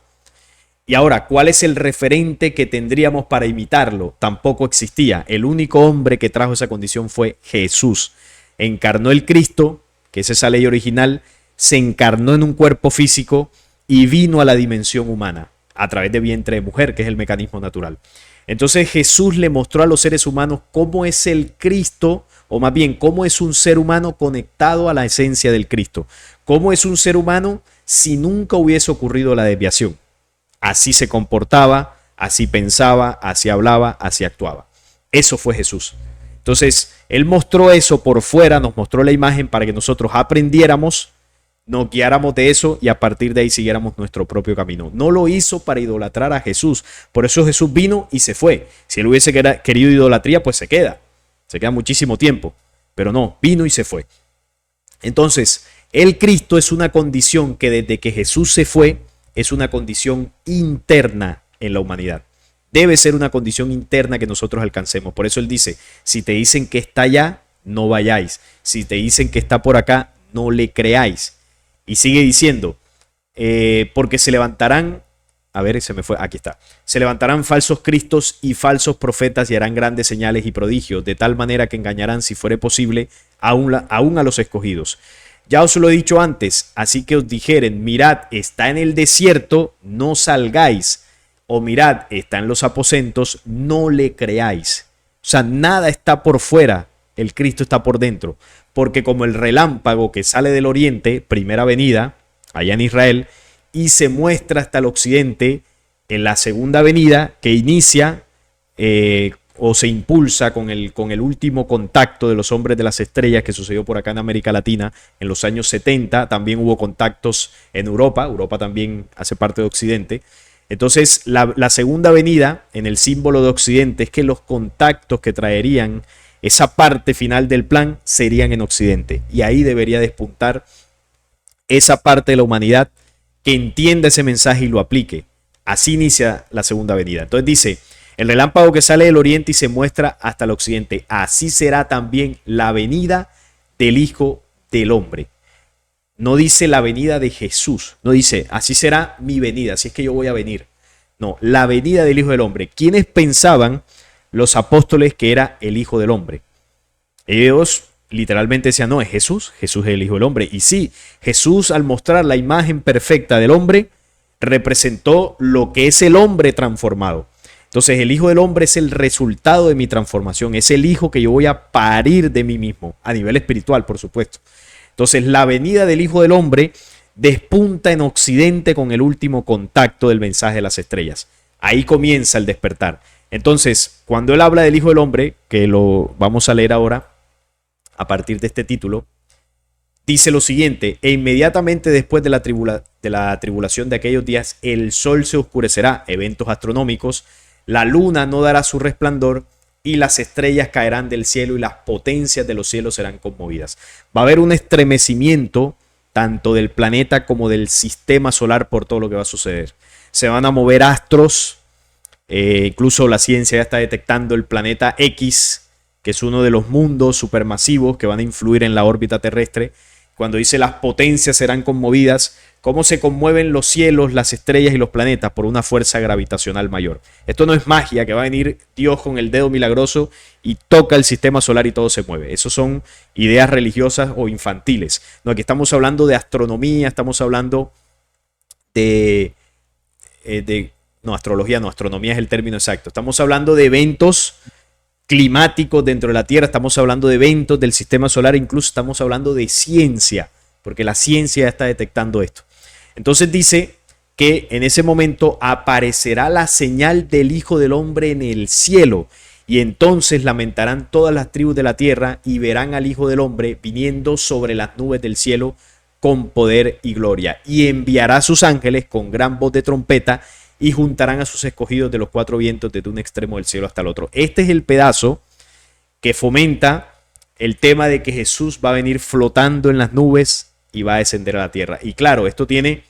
Y ahora, ¿cuál es el referente que tendríamos para imitarlo? Tampoco existía. El único hombre que trajo esa condición fue Jesús. Encarnó el Cristo, que es esa ley original, se encarnó en un cuerpo físico y vino a la dimensión humana a través de vientre de mujer, que es el mecanismo natural. Entonces Jesús le mostró a los seres humanos cómo es el Cristo, o más bien cómo es un ser humano conectado a la esencia del Cristo. Cómo es un ser humano si nunca hubiese ocurrido la desviación. Así se comportaba, así pensaba, así hablaba, así actuaba. Eso fue Jesús. Entonces, Él mostró eso por fuera, nos mostró la imagen para que nosotros aprendiéramos, nos guiáramos de eso y a partir de ahí siguiéramos nuestro propio camino. No lo hizo para idolatrar a Jesús. Por eso Jesús vino y se fue. Si Él hubiese querido idolatría, pues se queda muchísimo tiempo. Pero no, vino y se fue. Entonces, el Cristo es una condición que desde que Jesús se fue, es una condición interna en la humanidad. Debe ser una condición interna que nosotros alcancemos. Por eso Él dice, si te dicen que está allá, no vayáis. Si te dicen que está por acá, no le creáis. Y sigue diciendo, porque se levantarán, a ver, se me fue, aquí está. Se levantarán falsos cristos y falsos profetas y harán grandes señales y prodigios, de tal manera que engañarán, si fuere posible, aún a los escogidos. Ya os lo he dicho antes, así que os dijeren, mirad, está en el desierto, no salgáis. O mirad, está en los aposentos, no le creáis. O sea, nada está por fuera, el Cristo está por dentro. Porque como el relámpago que sale del oriente, primera venida, allá en Israel, y se muestra hasta el occidente, en la segunda venida, que inicia o se impulsa con el último contacto de los hombres de las estrellas que sucedió por acá en América Latina en los años 70. También hubo contactos en Europa. Europa también hace parte de Occidente. Entonces, la segunda venida en el símbolo de Occidente es que los contactos que traerían esa parte final del plan serían en Occidente. Y ahí debería despuntar esa parte de la humanidad que entienda ese mensaje y lo aplique. Así inicia la segunda venida. Entonces dice, El relámpago que sale del oriente y se muestra hasta el occidente. Así será también la venida del Hijo del Hombre. No dice la venida de Jesús. No dice, así será mi venida, así es que yo voy a venir. No, la venida del Hijo del Hombre. ¿Quiénes pensaban los apóstoles que era el Hijo del Hombre? Ellos literalmente decían, no, es Jesús. Jesús es el Hijo del Hombre. Y sí, Jesús, al mostrar la imagen perfecta del hombre, representó lo que es el hombre transformado. Entonces el Hijo del Hombre es el resultado de mi transformación, es el Hijo que yo voy a parir de mí mismo, a nivel espiritual, por supuesto. Entonces la venida del Hijo del Hombre despunta en occidente con el último contacto del mensaje de las estrellas. Ahí comienza el despertar. Entonces, cuando él habla del Hijo del Hombre, que lo vamos a leer ahora, a partir de este título, dice lo siguiente: e inmediatamente después de la tribulación de aquellos días, el sol se oscurecerá, eventos astronómicos, la luna no dará su resplandor y las estrellas caerán del cielo y las potencias de los cielos serán conmovidas. Va a haber un estremecimiento tanto del planeta como del sistema solar por todo lo que va a suceder. Se van a mover astros, incluso la ciencia ya está detectando el planeta X, que es uno de los mundos supermasivos que van a influir en la órbita terrestre. Cuando dice las potencias serán conmovidas, ¿cómo se conmueven los cielos, las estrellas y los planetas? Por una fuerza gravitacional mayor. Esto no es magia, que va a venir Dios con el dedo milagroso y toca el sistema solar y todo se mueve. Eso son ideas religiosas o infantiles. No, aquí estamos hablando de astronomía, estamos hablando astrología, no, astronomía es el término exacto. Estamos hablando de eventos climáticos dentro de la Tierra, estamos hablando de eventos del sistema solar, incluso estamos hablando de ciencia, porque la ciencia ya está detectando esto. Entonces dice que en ese momento aparecerá la señal del Hijo del Hombre en el cielo, y entonces lamentarán todas las tribus de la tierra y verán al Hijo del Hombre viniendo sobre las nubes del cielo con poder y gloria, y enviará a sus ángeles con gran voz de trompeta y juntarán a sus escogidos de los cuatro vientos desde un extremo del cielo hasta el otro. Este es el pedazo que fomenta el tema de que Jesús va a venir flotando en las nubes y va a descender a la tierra. Y claro, esto tiene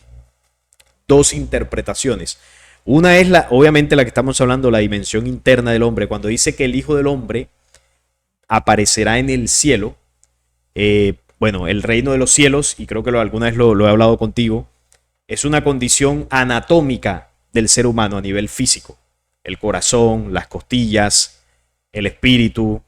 dos interpretaciones. Una es obviamente la que estamos hablando, la dimensión interna del hombre. Cuando dice que el Hijo del Hombre aparecerá en el cielo, el reino de los cielos, y creo que alguna vez lo he hablado contigo, es una condición anatómica del ser humano a nivel físico. El corazón, las costillas, el espíritu,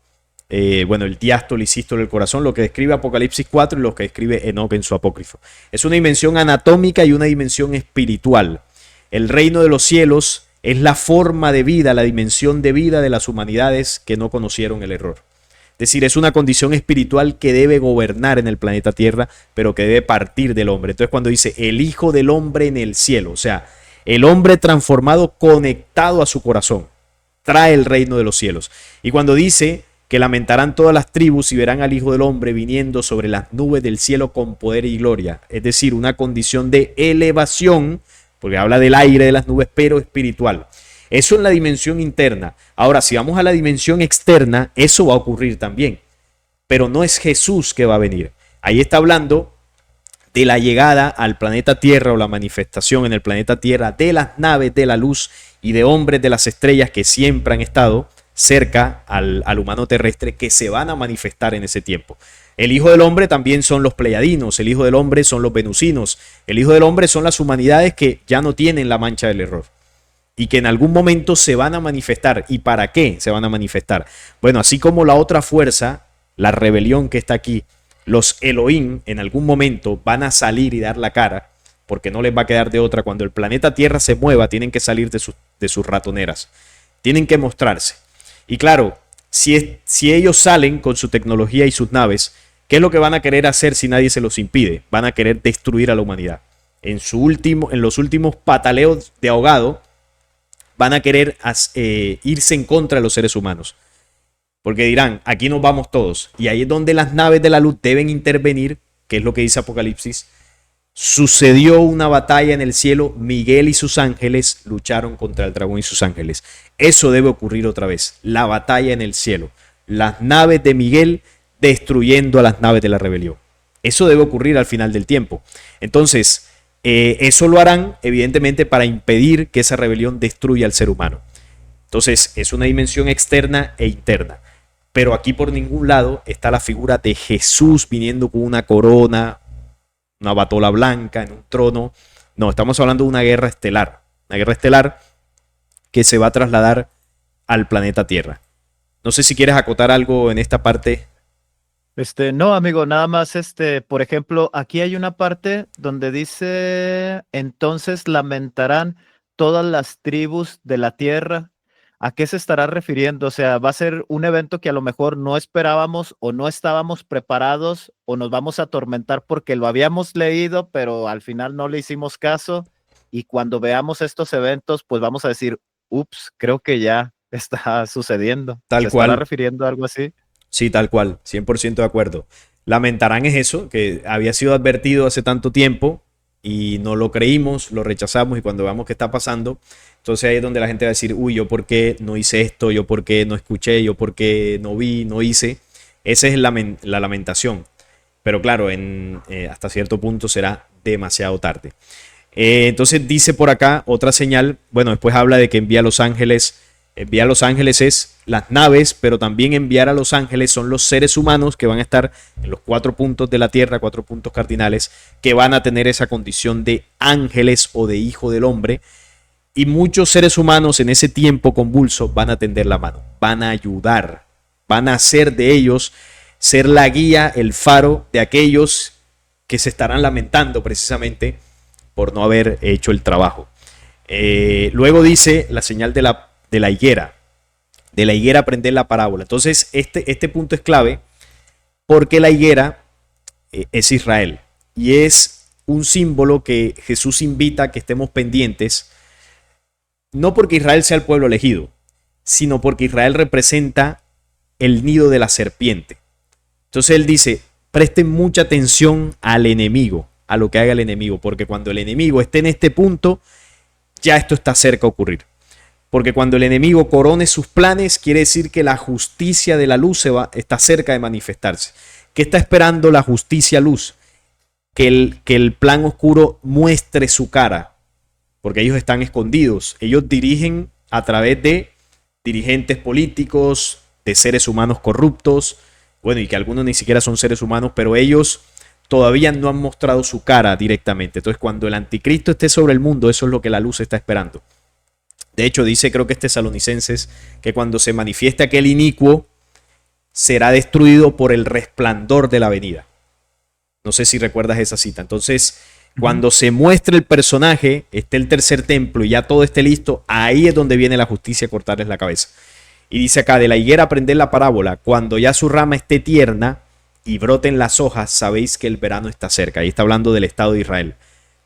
el diástole y sístole del corazón, lo que describe Apocalipsis 4 y lo que describe Enoc en su apócrifo. Es una dimensión anatómica y una dimensión espiritual. El reino de los cielos es la forma de vida, la dimensión de vida de las humanidades que no conocieron el error. Es decir, es una condición espiritual que debe gobernar en el planeta Tierra, pero que debe partir del hombre. Entonces cuando dice el Hijo del Hombre en el cielo, o sea, el hombre transformado conectado a su corazón, trae el reino de los cielos. Y cuando dice que lamentarán todas las tribus y verán al Hijo del Hombre viniendo sobre las nubes del cielo con poder y gloria, es decir, una condición de elevación, porque habla del aire de las nubes, pero espiritual. Eso en la dimensión interna. Ahora, si vamos a la dimensión externa, eso va a ocurrir también. Pero no es Jesús que va a venir. Ahí está hablando de la llegada al planeta Tierra o la manifestación en el planeta Tierra de las naves de la luz y de hombres de las estrellas que siempre han estado cerca al humano terrestre, que se van a manifestar en ese tiempo. El Hijo del Hombre también son los pleiadinos, el Hijo del Hombre son los venusinos, el Hijo del Hombre son las humanidades que ya no tienen la mancha del error y que en algún momento se van a manifestar. ¿Y para qué se van a manifestar? Bueno, así como la otra fuerza, la rebelión que está aquí, los Elohim en algún momento van a salir y dar la cara, porque no les va a quedar de otra. Cuando el planeta Tierra se mueva, tienen que salir de sus ratoneras, tienen que mostrarse. Y claro, si ellos salen con su tecnología y sus naves, ¿qué es lo que van a querer hacer si nadie se los impide? Van a querer destruir a la humanidad. En los últimos pataleos de ahogado, van a querer irse en contra de los seres humanos. Porque dirán, aquí nos vamos todos. Y ahí es donde las naves de la luz deben intervenir, que es lo que dice Apocalipsis. Sucedió una batalla en el cielo, Miguel y sus ángeles lucharon contra el dragón y sus ángeles. Eso debe ocurrir otra vez, la batalla en el cielo. Las naves de Miguel destruyendo a las naves de la rebelión. Eso debe ocurrir al final del tiempo. Entonces, eso lo harán evidentemente para impedir que esa rebelión destruya al ser humano. Entonces es una dimensión externa e interna. Pero aquí por ningún lado está la figura de Jesús viniendo con una corona, una batola blanca en un trono. No, estamos hablando de una guerra estelar que se va a trasladar al planeta Tierra. No sé si quieres acotar algo en esta parte. No, amigo, nada más, por ejemplo, aquí hay una parte donde dice, entonces lamentarán todas las tribus de la tierra. ¿A qué se estará refiriendo? O sea, va a ser un evento que a lo mejor no esperábamos o no estábamos preparados o nos vamos a atormentar porque lo habíamos leído, pero al final no le hicimos caso. Y cuando veamos estos eventos, pues vamos a decir, ups, creo que ya está sucediendo. ¿Se Tal estará cual. refiriendo a algo así? Sí, tal cual, 100% de acuerdo. Lamentarán es eso, que había sido advertido hace tanto tiempo y no lo creímos, lo rechazamos y cuando veamos qué está pasando, entonces ahí es donde la gente va a decir, uy, yo por qué no hice esto, yo por qué no escuché, yo por qué no vi, no hice. Esa es la lamentación. Pero claro, hasta cierto punto será demasiado tarde. Entonces dice por acá otra señal, bueno, después habla de que envía a los ángeles es las naves, pero también enviar a los ángeles son los seres humanos que van a estar en los 4 puntos de la tierra, 4 puntos cardinales, que van a tener esa condición de ángeles o de hijo del hombre. Y muchos seres humanos en ese tiempo convulso van a tender la mano, van a ayudar, van a hacer de ellos ser la guía, el faro de aquellos que se estarán lamentando precisamente por no haber hecho el trabajo. Luego dice la señal de la higuera. De la higuera aprender la parábola. Entonces, este punto es clave porque la higuera es Israel y es un símbolo que Jesús invita a que estemos pendientes, no porque Israel sea el pueblo elegido, sino porque Israel representa el nido de la serpiente. Entonces él dice, presten mucha atención al enemigo, a lo que haga el enemigo, porque cuando el enemigo esté en este punto, ya esto está cerca de ocurrir. Porque cuando el enemigo corone sus planes, quiere decir que la justicia de la luz está cerca de manifestarse. ¿Qué está esperando la justicia luz? Que el plan oscuro muestre su cara, porque ellos están escondidos. Ellos dirigen a través de dirigentes políticos, de seres humanos corruptos, bueno, y que algunos ni siquiera son seres humanos, pero ellos todavía no han mostrado su cara directamente. Entonces, cuando el anticristo esté sobre el mundo, eso es lo que la luz está esperando. De hecho, dice, creo que es Tesalonicenses, que cuando se manifieste aquel inicuo, será destruido por el resplandor de la venida. No sé si recuerdas esa cita. Entonces, cuando se muestre el personaje, esté el tercer templo y ya todo esté listo, ahí es donde viene la justicia a cortarles la cabeza. Y dice acá, de la higuera aprended la parábola, cuando ya su rama esté tierna y broten las hojas, sabéis que el verano está cerca. Ahí está hablando del Estado de Israel.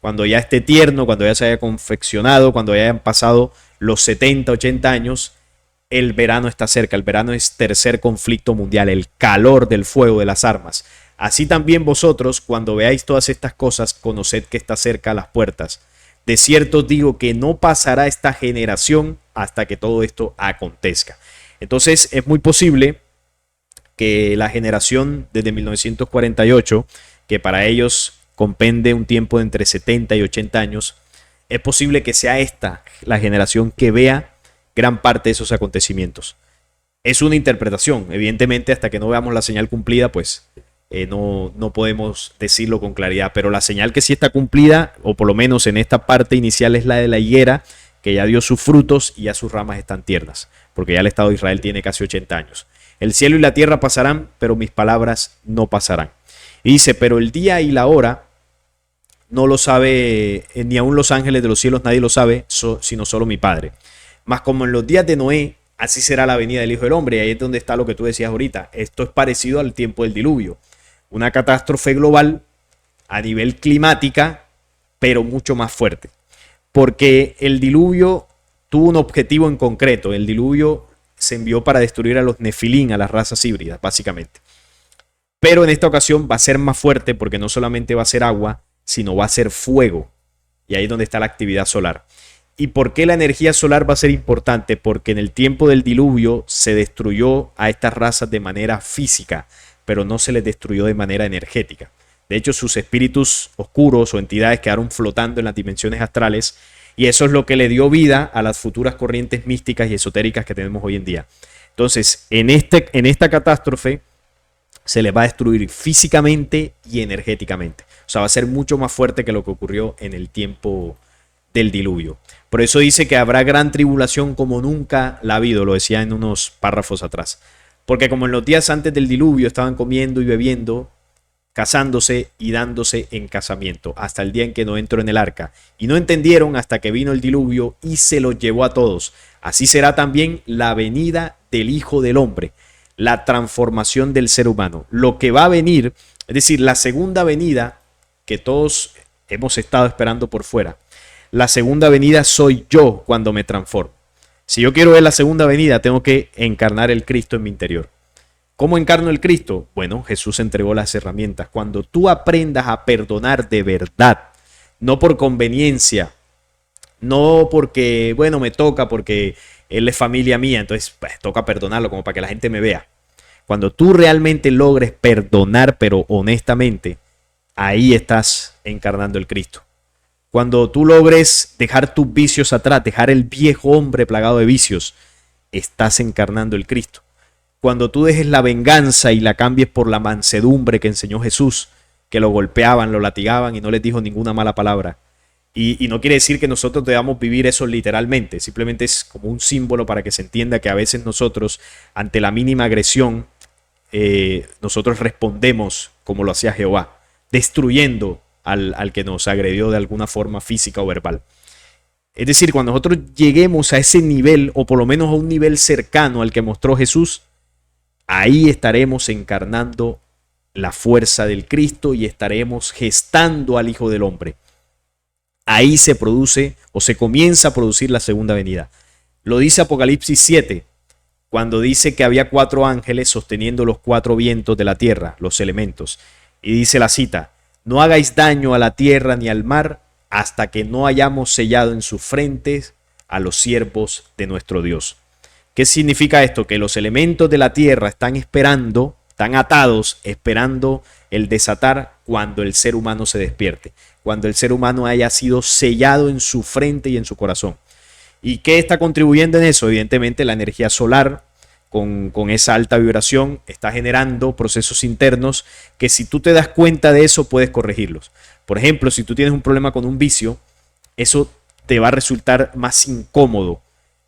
Cuando ya esté tierno, cuando ya se haya confeccionado, cuando ya hayan pasado los 70, 80 años, el verano está cerca. El verano es tercer conflicto mundial, el calor del fuego de las armas. Así también vosotros, cuando veáis todas estas cosas, conoced que está cerca a las puertas. De cierto os digo que no pasará esta generación hasta que todo esto acontezca. Entonces es muy posible que la generación desde 1948, que para ellos compende un tiempo de entre 70 y 80 años, es posible que sea esta la generación que vea gran parte de esos acontecimientos. Es una interpretación, evidentemente hasta que no veamos la señal cumplida, pues no podemos decirlo con claridad, pero la señal que sí está cumplida, o por lo menos en esta parte inicial, es la de la higuera, que ya dio sus frutos y ya sus ramas están tiernas, porque ya el Estado de Israel tiene casi 80 años. El cielo y la tierra pasarán, pero mis palabras no pasarán. Y dice, pero el día y la hora no lo sabe, ni aun los ángeles de los cielos nadie lo sabe, sino solo mi Padre. Mas como en los días de Noé, así será la venida del Hijo del Hombre. Y ahí es donde está lo que tú decías ahorita. Esto es parecido al tiempo del diluvio. Una catástrofe global a nivel climática, pero mucho más fuerte. Porque el diluvio tuvo un objetivo en concreto. El diluvio se envió para destruir a los nefilín, a las razas híbridas, básicamente. Pero en esta ocasión va a ser más fuerte porque no solamente va a ser agua, sino va a ser fuego. Y ahí es donde está la actividad solar. ¿Y por qué la energía solar va a ser importante? Porque en el tiempo del diluvio se destruyó a estas razas de manera física, pero no se les destruyó de manera energética. De hecho, sus espíritus oscuros o entidades quedaron flotando en las dimensiones astrales Y eso es lo que le dio vida a las futuras corrientes místicas y esotéricas que tenemos hoy en día. Entonces, en esta catástrofe se les va a destruir físicamente y energéticamente. O sea, va a ser mucho más fuerte que lo que ocurrió en el tiempo del diluvio. Por eso dice que habrá gran tribulación como nunca la ha habido, lo decía en unos párrafos atrás. Porque como en los días antes del diluvio estaban comiendo y bebiendo, casándose y dándose en casamiento, hasta el día en que no entró en el arca. Y no entendieron hasta que vino el diluvio y se los llevó a todos. Así será también la venida del Hijo del Hombre, la transformación del ser humano. Lo que va a venir, es decir, la segunda venida que todos hemos estado esperando por fuera. La segunda venida soy yo cuando me transformo. Si yo quiero ver la segunda venida, tengo que encarnar el Cristo en mi interior. ¿Cómo encarno el Cristo? Bueno, Jesús entregó las herramientas. Cuando tú aprendas a perdonar de verdad, no por conveniencia, no porque, bueno, me toca, porque él es familia mía, entonces pues, toca perdonarlo como para que la gente me vea. Cuando tú realmente logres perdonar, pero honestamente, ahí estás encarnando el Cristo. Cuando tú logres dejar tus vicios atrás, dejar el viejo hombre plagado de vicios, estás encarnando el Cristo. Cuando tú dejes la venganza y la cambies por la mansedumbre que enseñó Jesús, que lo golpeaban, lo latigaban y no les dijo ninguna mala palabra. Y no quiere decir que nosotros debamos vivir eso literalmente, simplemente es como un símbolo para que se entienda que a veces nosotros, ante la mínima agresión, nosotros respondemos como lo hacía Jehová, destruyendo al que nos agredió de alguna forma física o verbal. Es decir, cuando nosotros lleguemos a ese nivel, o por lo menos a un nivel cercano al que mostró Jesús, ahí estaremos encarnando la fuerza del Cristo y estaremos gestando al Hijo del Hombre. Ahí se produce o se comienza a producir la segunda venida. Lo dice Apocalipsis 7, cuando dice que había 4 ángeles sosteniendo los 4 vientos de la tierra, los elementos. Y dice la cita: no hagáis daño a la tierra ni al mar hasta que no hayamos sellado en sus frentes a los siervos de nuestro Dios. ¿Qué significa esto? Que los elementos de la tierra están esperando, están atados, esperando el desatar cuando el ser humano se despierte, cuando el ser humano haya sido sellado en su frente y en su corazón. ¿Y qué está contribuyendo en eso? Evidentemente la energía solar, con esa alta vibración, está generando procesos internos que si tú te das cuenta de eso puedes corregirlos. Por ejemplo, si tú tienes un problema con un vicio, eso te va a resultar más incómodo,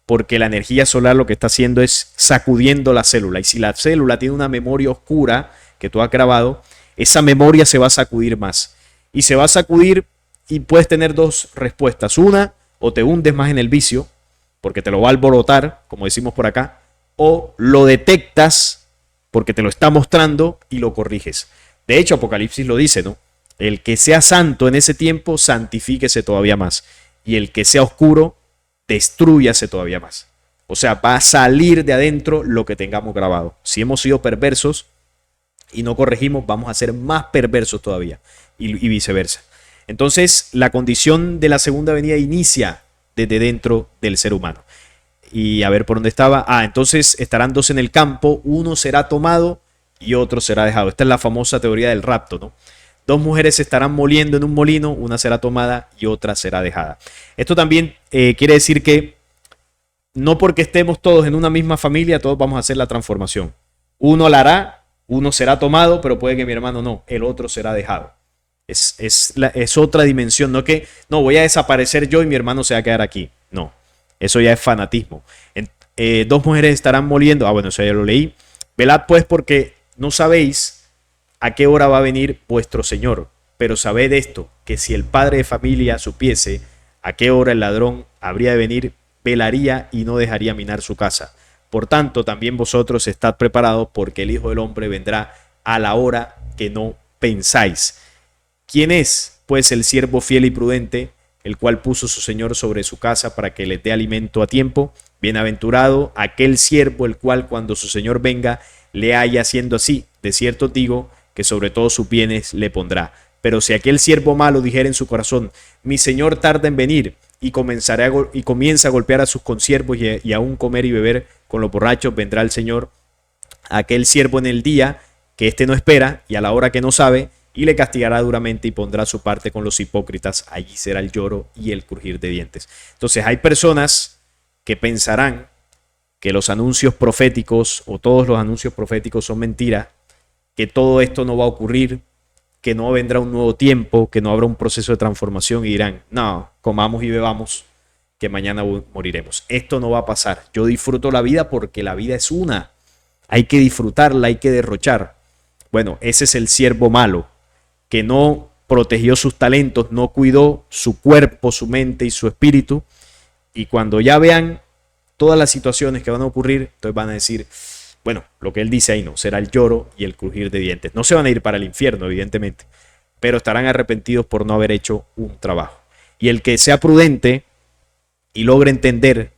porque la energía solar lo que está haciendo es sacudiendo la célula. Y si la célula tiene una memoria oscura que tú has grabado, esa memoria se va a sacudir más. Y se va a sacudir y puedes tener 2 respuestas. Una, o te hundes más en el vicio, porque te lo va a alborotar, como decimos por acá, o lo detectas porque te lo está mostrando y lo corriges. De hecho, Apocalipsis lo dice, ¿no? El que sea santo en ese tiempo, santifíquese todavía más. Y el que sea oscuro, destrúyase todavía más. O sea, va a salir de adentro lo que tengamos grabado. Si hemos sido perversos y no corregimos, vamos a ser más perversos todavía. Y viceversa. Entonces, la condición de la segunda venida inicia desde dentro del ser humano. Y a ver por dónde estaba. Entonces estarán 2 en el campo, uno será tomado y otro será dejado. Esta es la famosa teoría del rapto, ¿no? 2 mujeres se estarán moliendo en un molino, una será tomada y otra será dejada. Esto también quiere decir que no porque estemos todos en una misma familia, todos vamos a hacer la transformación. Uno la hará, uno será tomado, pero puede que mi hermano no, el otro será dejado. Es otra dimensión, no que no voy a desaparecer yo y mi hermano se va a quedar aquí. No, eso ya es fanatismo. 2 mujeres estarán moliendo. Bueno, eso ya lo leí. Velad pues porque no sabéis a qué hora va a venir vuestro Señor. Pero sabed esto, que si el padre de familia supiese a qué hora el ladrón habría de venir, velaría y no dejaría minar su casa. Por tanto, también vosotros estad preparados, porque el Hijo del Hombre vendrá a la hora que no pensáis. ¿Quién es, pues, el siervo fiel y prudente, el cual puso su Señor sobre su casa para que les dé alimento a tiempo? Bienaventurado aquel siervo, el cual cuando su Señor venga le haya haciendo así. De cierto digo que sobre todos sus bienes le pondrá. Pero si aquel siervo malo dijera en su corazón: mi Señor tarda en venir, y comienza a golpear a sus consiervos y aún comer y beber con los borrachos, vendrá el Señor, aquel siervo en el día que éste no espera y a la hora que no sabe, y le castigará duramente y pondrá su parte con los hipócritas. Allí será el lloro y el crujir de dientes. Entonces hay personas que pensarán que los anuncios proféticos o todos los anuncios proféticos son mentiras, que todo esto no va a ocurrir, que no vendrá un nuevo tiempo, que no habrá un proceso de transformación y dirán, no, comamos y bebamos, que mañana moriremos. Esto no va a pasar. Yo disfruto la vida porque la vida es una. Hay que disfrutarla, hay que derrochar. Bueno, ese es el siervo malo, que no protegió sus talentos, no cuidó su cuerpo, su mente y su espíritu. Y cuando ya vean todas las situaciones que van a ocurrir, entonces van a decir, bueno, lo que él dice ahí no, será el lloro y el crujir de dientes. No se van a ir para el infierno, evidentemente, pero estarán arrepentidos por no haber hecho un trabajo. Y el que sea prudente y logre entender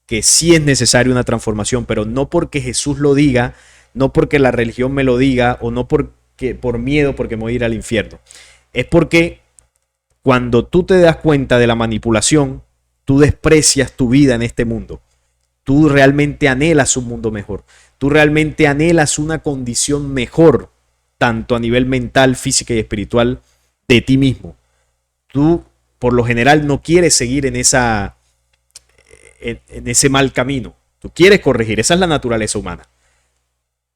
que sí es necesaria una transformación, pero no porque Jesús lo diga, no porque la religión me lo diga, o no porque por miedo, porque me voy a ir al infierno. Es porque cuando tú te das cuenta de la manipulación, tú desprecias tu vida en este mundo. Tú realmente anhelas un mundo mejor. Tú realmente anhelas una condición mejor, tanto a nivel mental, física y espiritual, de ti mismo. Tú, por lo general, no quieres seguir en ese mal camino. Tú quieres corregir, esa es la naturaleza humana.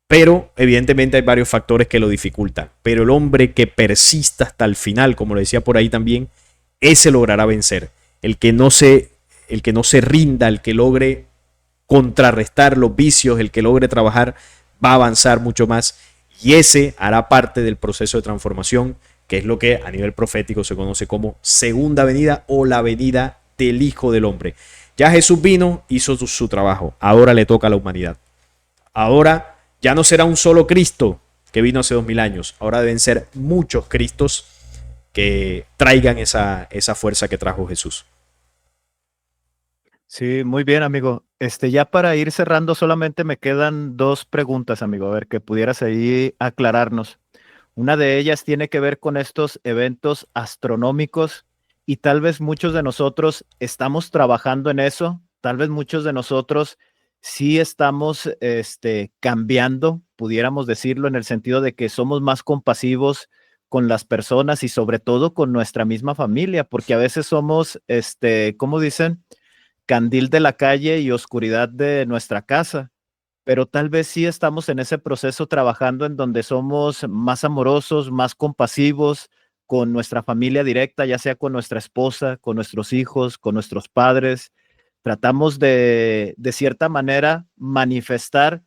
Pero evidentemente hay varios factores que lo dificultan. Pero el hombre que persista hasta el final, como lo decía por ahí también, ese logrará vencer. El que no se rinda, el que logre contrarrestar los vicios, el que logre trabajar, va a avanzar mucho más. Y ese hará parte del proceso de transformación, que es lo que a nivel profético se conoce como segunda venida o la venida del Hijo del Hombre. Ya Jesús vino, hizo su trabajo. Ahora le toca a la humanidad. Ahora ya no será un solo Cristo que vino hace 2000 años. Ahora deben ser muchos Cristos que traigan esa fuerza que trajo Jesús. Sí, muy bien, amigo. Ya para ir cerrando, solamente me quedan dos preguntas, amigo. A ver, que pudieras ahí aclararnos. Una de ellas tiene que ver con estos eventos astronómicos y tal vez muchos de nosotros estamos trabajando en eso. Tal vez muchos de nosotros sí estamos cambiando, pudiéramos decirlo, en el sentido de que somos más compasivos con las personas y sobre todo con nuestra misma familia, porque a veces somos, ¿cómo dicen? Candil de la calle y oscuridad de nuestra casa, pero tal vez sí estamos en ese proceso trabajando en donde somos más amorosos, más compasivos con nuestra familia directa, ya sea con nuestra esposa, con nuestros hijos, con nuestros padres. Tratamos de cierta manera, manifestar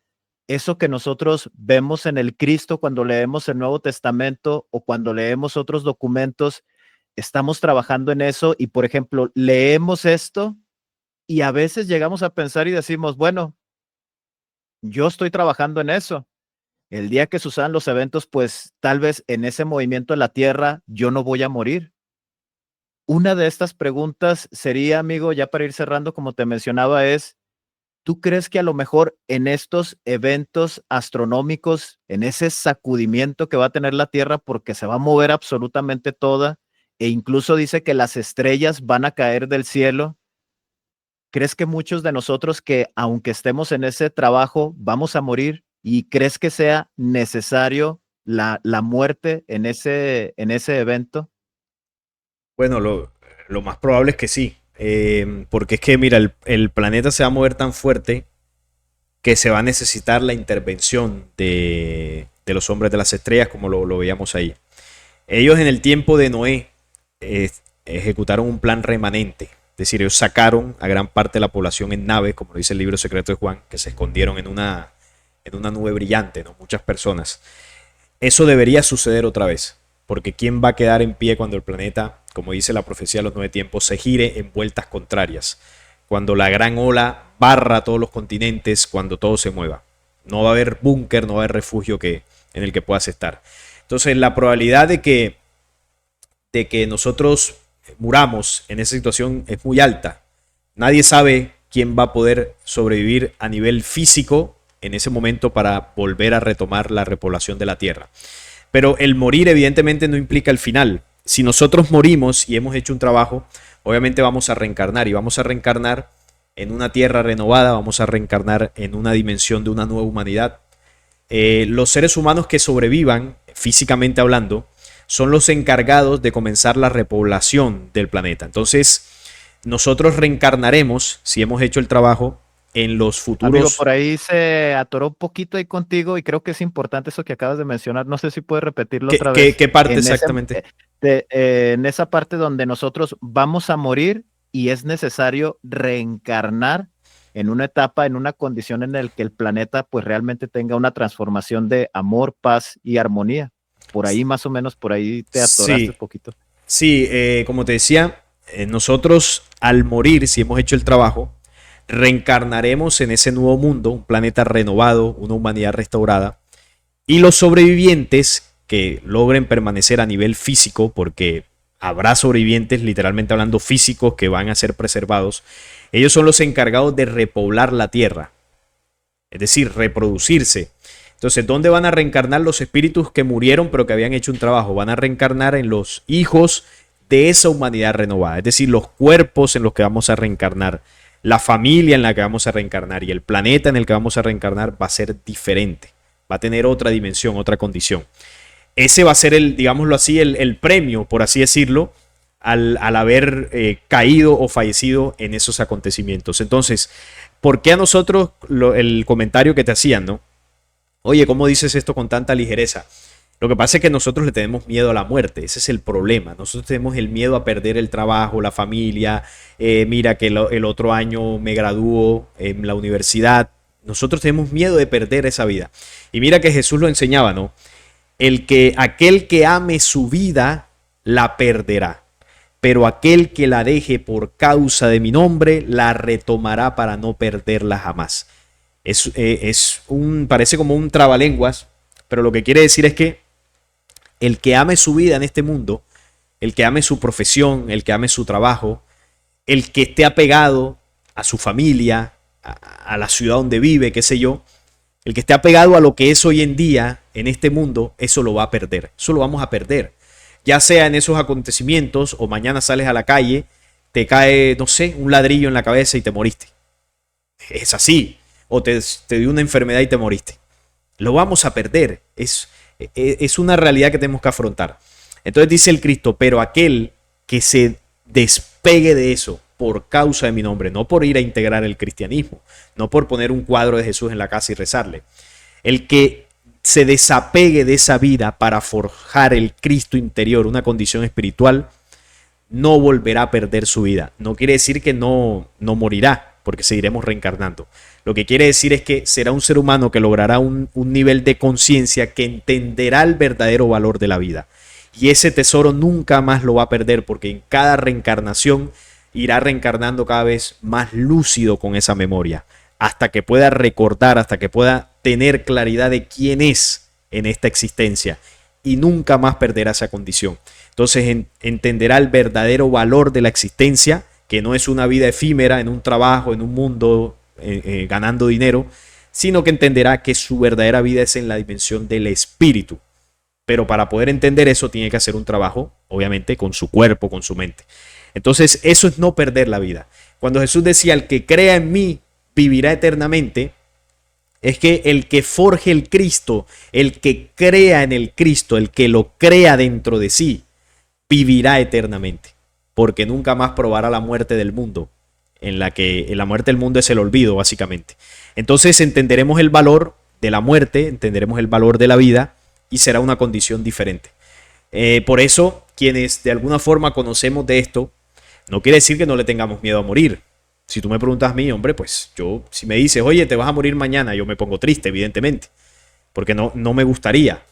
eso que nosotros vemos en el Cristo cuando leemos el Nuevo Testamento o cuando leemos otros documentos. Estamos trabajando en eso y, por ejemplo, leemos esto y a veces llegamos a pensar y decimos, bueno, yo estoy trabajando en eso. El día que sucedan los eventos, pues tal vez en ese movimiento en la tierra yo no voy a morir. Una de estas preguntas sería, amigo, ya para ir cerrando, como te mencionaba, es, ¿tú crees que a lo mejor en estos eventos astronómicos, en ese sacudimiento que va a tener la Tierra porque se va a mover absolutamente toda e incluso dice que las estrellas van a caer del cielo? ¿Crees que muchos de nosotros que, aunque estemos en ese trabajo, vamos a morir? ¿Y crees que sea necesario la muerte en ese evento? Bueno, lo más probable es que sí. Porque es que, mira, el planeta se va a mover tan fuerte que se va a necesitar la intervención de los hombres de las estrellas, como lo veíamos ahí. Ellos en el tiempo de Noé ejecutaron un plan remanente. Es decir, ellos sacaron a gran parte de la población en naves, como lo dice el libro secreto de Juan, que se escondieron en una nube brillante, ¿no? Muchas personas. Eso debería suceder otra vez, porque ¿quién va a quedar en pie cuando el planeta, como dice la profecía de los 9 tiempos, se gire en vueltas contrarias? Cuando la gran ola barra todos los continentes, cuando todo se mueva. No va a haber búnker, no va a haber refugio en el que puedas estar. Entonces, la probabilidad de que nosotros muramos en esa situación es muy alta. Nadie sabe quién va a poder sobrevivir a nivel físico en ese momento para volver a retomar la repoblación de la Tierra. Pero el morir evidentemente no implica el final. Si nosotros morimos y hemos hecho un trabajo, obviamente vamos a reencarnar y vamos a reencarnar en una tierra renovada, vamos a reencarnar en una dimensión de una nueva humanidad. Los seres humanos que sobrevivan, físicamente hablando, son los encargados de comenzar la repoblación del planeta. Entonces, nosotros reencarnaremos, si hemos hecho el trabajo, en los Amigo, futuros. por ahí se atoró un poquito ahí contigo y creo que es importante eso que acabas de mencionar. No sé si puedes repetirlo ¿Qué, otra qué, vez. qué parte exactamente? En esa parte donde nosotros vamos a morir y es necesario reencarnar en una etapa, en una condición en la que el planeta pues realmente tenga una transformación de amor, paz y armonía. Por ahí más o menos, por ahí te atoraste un Sí, poquito. sí, como te decía, nosotros al morir, si hemos hecho el trabajo, reencarnaremos en ese nuevo mundo, un planeta renovado, una humanidad restaurada, y los sobrevivientes que logren permanecer a nivel físico, porque habrá sobrevivientes, literalmente hablando, físicos que van a ser preservados, ellos son los encargados de repoblar la Tierra, es decir, reproducirse. Entonces, ¿dónde van a reencarnar los espíritus que murieron pero que habían hecho un trabajo? Van a reencarnar en los hijos de esa humanidad renovada, es decir, los cuerpos en los que vamos a reencarnar, la familia en la que vamos a reencarnar y el planeta en el que vamos a reencarnar va a ser diferente, va a tener otra dimensión, otra condición. Ese va a ser el, digámoslo así, el premio, por así decirlo, al haber caído o fallecido en esos acontecimientos. Entonces, ¿por qué a nosotros el comentario que te hacían, no? Oye, ¿cómo dices esto con tanta ligereza? Lo que pasa es que nosotros le tenemos miedo a la muerte, ese es el problema. Nosotros tenemos el miedo a perder el trabajo, la familia. Mira que el otro año me gradúo en la universidad. Nosotros tenemos miedo de perder esa vida. Y mira que Jesús lo enseñaba, ¿no? Aquel que ame su vida, la perderá. Pero aquel que la deje por causa de mi nombre, la retomará para no perderla jamás. Parece como un trabalenguas, pero lo que quiere decir es que el que ame su vida en este mundo, el que ame su profesión, el que ame su trabajo, el que esté apegado a su familia, a la ciudad donde vive, qué sé yo, el que esté apegado a lo que es hoy en día en este mundo, eso lo va a perder, eso lo vamos a perder. Ya sea en esos acontecimientos o mañana sales a la calle, te cae, no sé, un ladrillo en la cabeza y te moriste. Es así. O te dio una enfermedad y te moriste. Lo vamos a perder. Es una realidad que tenemos que afrontar. Entonces dice el Cristo, pero aquel que se despegue de eso por causa de mi nombre, no por ir a integrar el cristianismo, no por poner un cuadro de Jesús en la casa y rezarle. El que se desapegue de esa vida para forjar el Cristo interior, una condición espiritual, no volverá a perder su vida. No quiere decir que no morirá, porque seguiremos reencarnando. Lo que quiere decir es que será un ser humano que logrará un nivel de conciencia que entenderá el verdadero valor de la vida. Y ese tesoro nunca más lo va a perder, porque en cada reencarnación irá reencarnando cada vez más lúcido con esa memoria, hasta que pueda recordar, hasta que pueda tener claridad de quién es en esta existencia, y nunca más perderá esa condición. Entonces entenderá el verdadero valor de la existencia, que no es una vida efímera en un trabajo, en un mundo ganando dinero, sino que entenderá que su verdadera vida es en la dimensión del espíritu. Pero para poder entender eso tiene que hacer un trabajo, obviamente, con su cuerpo, con su mente. Entonces eso es no perder la vida. Cuando Jesús decía, el que crea en mí vivirá eternamente, es que el que forje el Cristo, el que crea en el Cristo, el que lo crea dentro de sí, vivirá eternamente, porque nunca más probará la muerte del mundo, en la muerte del mundo es el olvido, básicamente. Entonces entenderemos el valor de la muerte, entenderemos el valor de la vida, y será una condición diferente. Por eso, quienes de alguna forma conocemos de esto, no quiere decir que no le tengamos miedo a morir. Si tú me preguntas a mí, hombre, pues yo, si me dices, oye, te vas a morir mañana, yo me pongo triste, evidentemente, porque no me gustaría.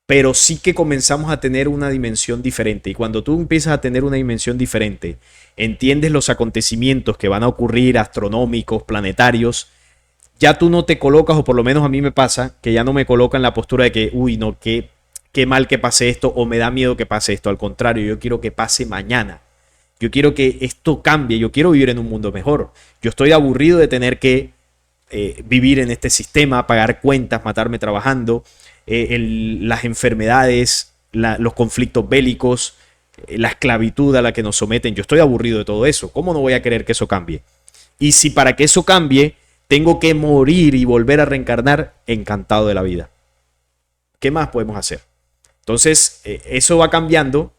Pero sí que comenzamos a tener una dimensión diferente. Y cuando tú empiezas a tener una dimensión diferente, entiendes los acontecimientos que van a ocurrir, astronómicos, planetarios, ya tú no te colocas, o por lo menos a mí me pasa, que ya no me coloca en la postura de que, uy, no, qué mal que pase esto, o me da miedo que pase esto. Al contrario, yo quiero que pase mañana. Yo quiero que esto cambie, yo quiero vivir en un mundo mejor. Yo estoy aburrido de tener que vivir en este sistema, pagar cuentas, matarme trabajando, las enfermedades, los conflictos bélicos, la esclavitud a la que nos someten. Yo estoy aburrido de todo eso. ¿Cómo no voy a querer que eso cambie? Y si para que eso cambie tengo que morir y volver a reencarnar, encantado de la vida. ¿Qué más podemos hacer? Entonces, eso va cambiando,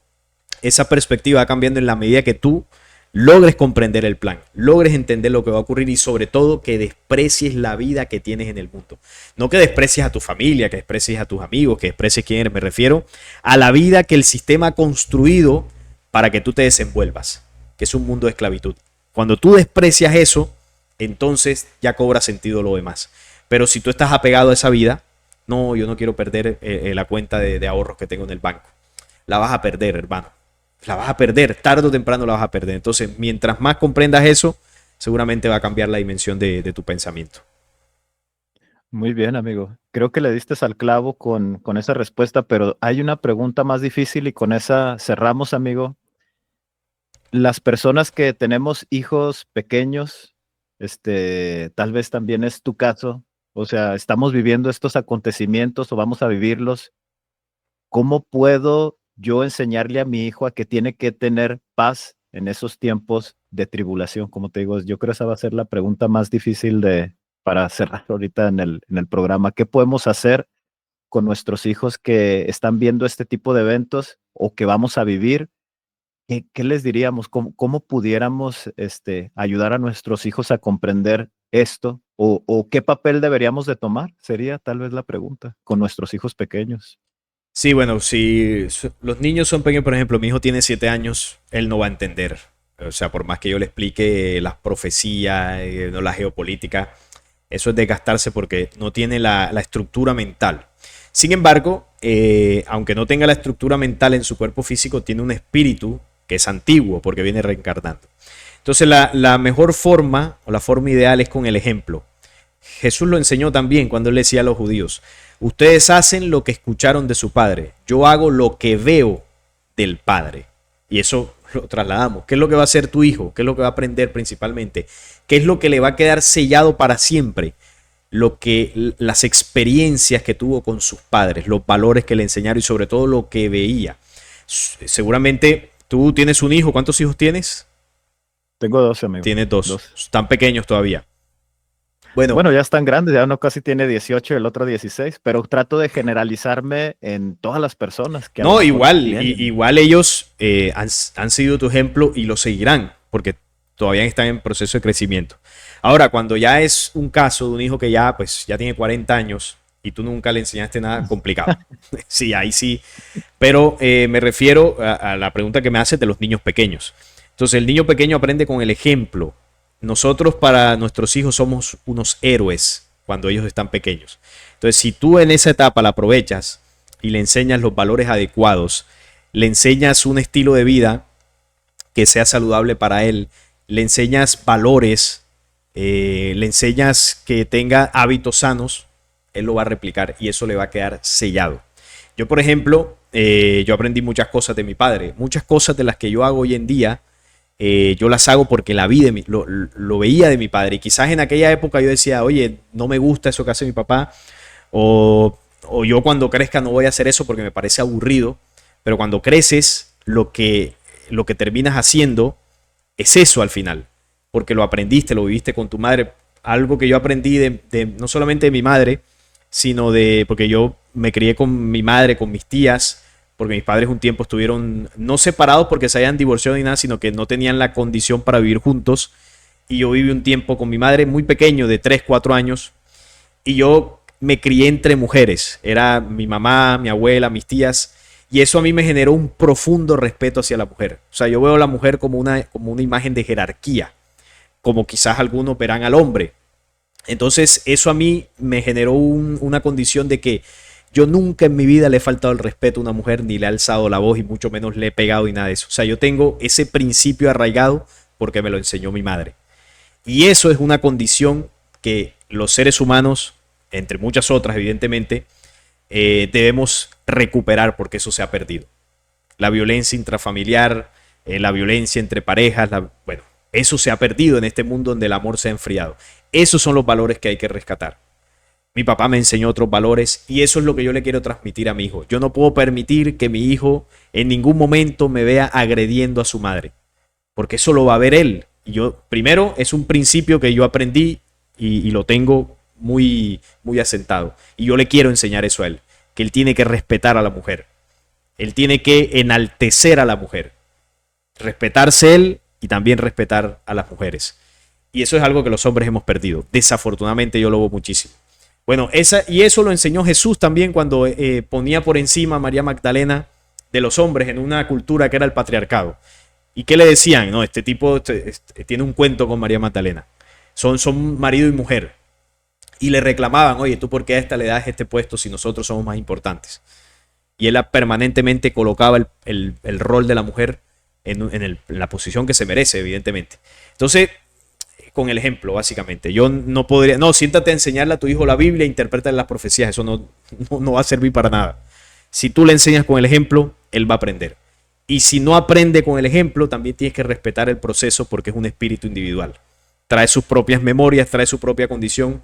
esa perspectiva va cambiando en la medida que tú logres comprender el plan, logres entender lo que va a ocurrir y sobre todo que desprecies la vida que tienes en el mundo. No que desprecies a tu familia, que desprecies a tus amigos, que desprecies quién eres, me refiero a la vida que el sistema ha construido para que tú te desenvuelvas, que es un mundo de esclavitud. Cuando tú desprecias eso, entonces ya cobra sentido lo demás. Pero si tú estás apegado a esa vida, no, yo no quiero perder la cuenta de ahorros que tengo en el banco. La vas a perder, hermano. La vas a perder, tarde o temprano la vas a perder. Entonces, mientras más comprendas eso, seguramente va a cambiar la dimensión de tu pensamiento. Muy bien, amigo. Creo que le diste al clavo con esa respuesta, pero hay una pregunta más difícil y con esa cerramos, amigo. Las personas que tenemos hijos pequeños, tal vez también es tu caso, o sea, estamos viviendo estos acontecimientos o vamos a vivirlos. ¿Cómo puedo yo enseñarle a mi hijo a que tiene que tener paz en esos tiempos de tribulación? Como te digo, yo creo que esa va a ser la pregunta más difícil para cerrar ahorita en el programa. ¿Qué podemos hacer con nuestros hijos que están viendo este tipo de eventos o que vamos a vivir? ¿Qué les diríamos? ¿Cómo pudiéramos ayudar a nuestros hijos a comprender esto? ¿O qué papel deberíamos de tomar? Sería tal vez la pregunta con nuestros hijos pequeños. Sí, bueno, si los niños son pequeños, por ejemplo, mi hijo tiene 7 años, él no va a entender. O sea, por más que yo le explique las profecías, no la geopolítica, eso es desgastarse porque no tiene la estructura mental. Sin embargo, aunque no tenga la estructura mental en su cuerpo físico, tiene un espíritu que es antiguo porque viene reencarnando. Entonces, la mejor forma o la forma ideal es con el ejemplo. Jesús lo enseñó también cuando él decía a los judíos: ustedes hacen lo que escucharon de su padre, yo hago lo que veo del padre. Y eso lo trasladamos. ¿Qué es lo que va a hacer tu hijo? ¿Qué es lo que va a aprender principalmente? ¿Qué es lo que le va a quedar sellado para siempre? Las experiencias que tuvo con sus padres, los valores que le enseñaron y sobre todo lo que veía. Seguramente tú tienes un hijo. ¿Cuántos hijos tienes? Tengo 12, amigo. Tienes dos. 12. Están pequeños todavía. Bueno, Bueno, ya están grandes, ya uno casi tiene 18, el otro 16, pero trato de generalizarme en todas las personas que a lo no, mejor igual, tienen. igual ellos han sido tu ejemplo y lo seguirán, porque todavía están en proceso de crecimiento. Ahora, cuando ya es un caso de un hijo que ya, pues, ya tiene 40 años y tú nunca le enseñaste nada, complicado. Sí, ahí sí. Pero me refiero a la pregunta que me haces de los niños pequeños. Entonces, el niño pequeño aprende con el ejemplo. Nosotros para nuestros hijos somos unos héroes cuando ellos están pequeños. Entonces, si tú en esa etapa la aprovechas y le enseñas los valores adecuados, le enseñas un estilo de vida que sea saludable para él, le enseñas valores, le enseñas que tenga hábitos sanos, él lo va a replicar y eso le va a quedar sellado. Yo, por ejemplo, yo aprendí muchas cosas de mi padre, muchas cosas de las que yo hago hoy en día. Yo las hago porque la vi lo veía de mi padre y quizás en aquella época yo decía, oye, no me gusta eso que hace mi papá o yo cuando crezca no voy a hacer eso porque me parece aburrido, pero cuando creces lo que terminas haciendo es eso al final, porque lo aprendiste, lo viviste con tu madre. Algo que yo aprendí no solamente de mi madre, sino porque yo me crié con mi madre, con mis tías, porque mis padres un tiempo estuvieron no separados porque se hayan divorciado ni nada, sino que no tenían la condición para vivir juntos. Y yo viví un tiempo con mi madre muy pequeño, de 3 4 años, y yo me crié entre mujeres. Era mi mamá, mi abuela, mis tías, y eso a mí me generó un profundo respeto hacia la mujer. O sea, yo veo a la mujer como una imagen de jerarquía, como quizás algunos verán al hombre. Entonces, eso a mí me generó una condición de que yo nunca en mi vida le he faltado el respeto a una mujer, ni le he alzado la voz y mucho menos le he pegado y nada de eso. O sea, yo tengo ese principio arraigado porque me lo enseñó mi madre. Y eso es una condición que los seres humanos, entre muchas otras evidentemente, debemos recuperar porque eso se ha perdido. La violencia intrafamiliar, la violencia entre parejas, bueno, eso se ha perdido en este mundo donde el amor se ha enfriado. Esos son los valores que hay que rescatar. Mi papá me enseñó otros valores y eso es lo que yo le quiero transmitir a mi hijo. Yo no puedo permitir que mi hijo en ningún momento me vea agrediendo a su madre, porque eso lo va a ver él. Y yo, primero, es un principio que yo aprendí y lo tengo muy, muy asentado. Y yo le quiero enseñar eso a él, que él tiene que respetar a la mujer. Él tiene que enaltecer a la mujer, respetarse él y también respetar a las mujeres. Y eso es algo que los hombres hemos perdido. Desafortunadamente yo lo veo muchísimo. Bueno, y eso lo enseñó Jesús también cuando ponía por encima a María Magdalena de los hombres en una cultura que era el patriarcado. ¿Y qué le decían? No, este tipo tiene un cuento con María Magdalena. Son marido y mujer. Y le reclamaban, oye, ¿tú por qué a esta le das este puesto si nosotros somos más importantes? Y él permanentemente colocaba el rol de la mujer en la posición que se merece, evidentemente. Entonces, con el ejemplo, básicamente. Yo no podría, no, siéntate a enseñarle a tu hijo la Biblia, interpreta las profecías, eso no va a servir para nada. Si tú le enseñas con el ejemplo, él va a aprender. Y si no aprende con el ejemplo, también tienes que respetar el proceso porque es un espíritu individual. Trae sus propias memorias, trae su propia condición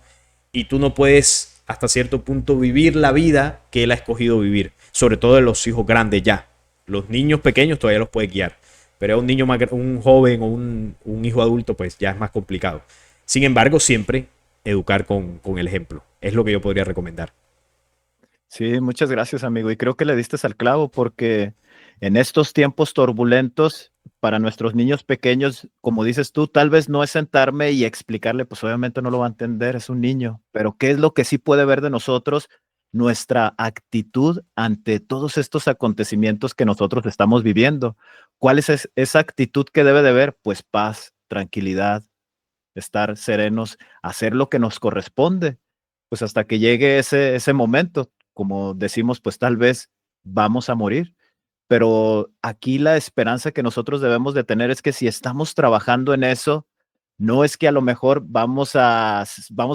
y tú no puedes hasta cierto punto vivir la vida que él ha escogido vivir. Sobre todo de los hijos grandes ya. Los niños pequeños todavía los puedes guiar. Pero a un niño, un joven o un hijo adulto, pues ya es más complicado. Sin embargo, siempre educar con el ejemplo. Es lo que yo podría recomendar. Sí, muchas gracias, amigo. Y creo que le diste al clavo porque en estos tiempos turbulentos para nuestros niños pequeños, como dices tú, tal vez no es sentarme y explicarle, pues obviamente no lo va a entender, es un niño, pero ¿qué es lo que sí puede ver de nosotros? Nuestra actitud ante todos estos acontecimientos que nosotros estamos viviendo. ¿Cuál es esa actitud que debe de ver? Pues paz, tranquilidad, estar serenos, hacer lo que nos corresponde, pues hasta que llegue ese momento, como decimos, pues tal vez vamos a morir, pero aquí la esperanza que nosotros debemos de tener es que si estamos trabajando en eso, no es que a lo mejor vamos a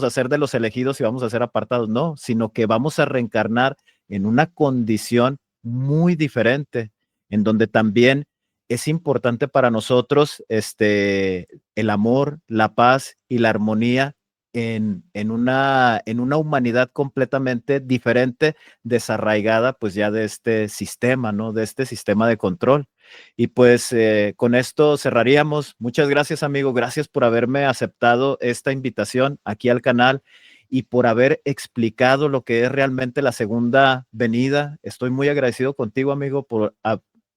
ser de los elegidos y vamos a ser apartados, no, sino que vamos a reencarnar en una condición muy diferente, en donde también es importante para nosotros el amor, la paz y la armonía en una humanidad completamente diferente, desarraigada pues ya de este sistema, ¿no? De este sistema de control. Y pues con esto cerraríamos. Muchas gracias, amigo. Gracias por haberme aceptado esta invitación aquí al canal y por haber explicado lo que es realmente la segunda venida. Estoy muy agradecido contigo, amigo,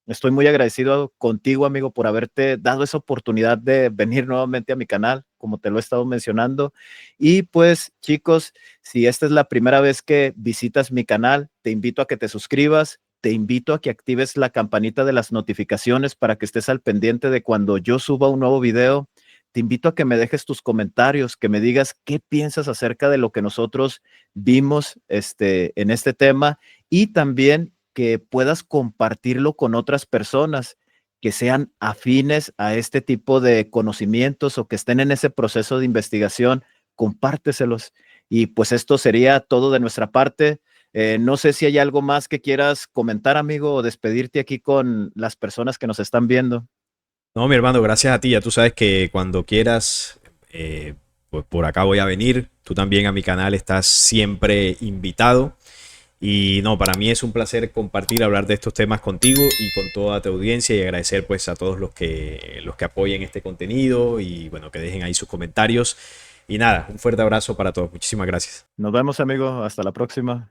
estoy muy agradecido contigo, amigo, por haberte dado esa oportunidad de venir nuevamente a mi canal, como te lo he estado mencionando. Y pues, chicos, si esta es la primera vez que visitas mi canal, te invito a que te suscribas, te invito a que actives la campanita de las notificaciones para que estés al pendiente de cuando yo suba un nuevo video. Te invito a que me dejes tus comentarios, que me digas qué piensas acerca de lo que nosotros vimos en este tema y también que puedas compartirlo con otras personas que sean afines a este tipo de conocimientos o que estén en ese proceso de investigación, compárteselos. Y pues esto sería todo de nuestra parte. No sé si hay algo más que quieras comentar, amigo, o despedirte aquí con las personas que nos están viendo. No, mi hermano, gracias a ti. Ya tú sabes que cuando quieras, pues por acá voy a venir. Tú también a mi canal estás siempre invitado. Y no, para mí es un placer compartir, hablar de estos temas contigo y con toda tu audiencia y agradecer pues a todos los que apoyen este contenido y bueno, que dejen ahí sus comentarios. Y nada, un fuerte abrazo para todos. Muchísimas gracias. Nos vemos, amigo. Hasta la próxima.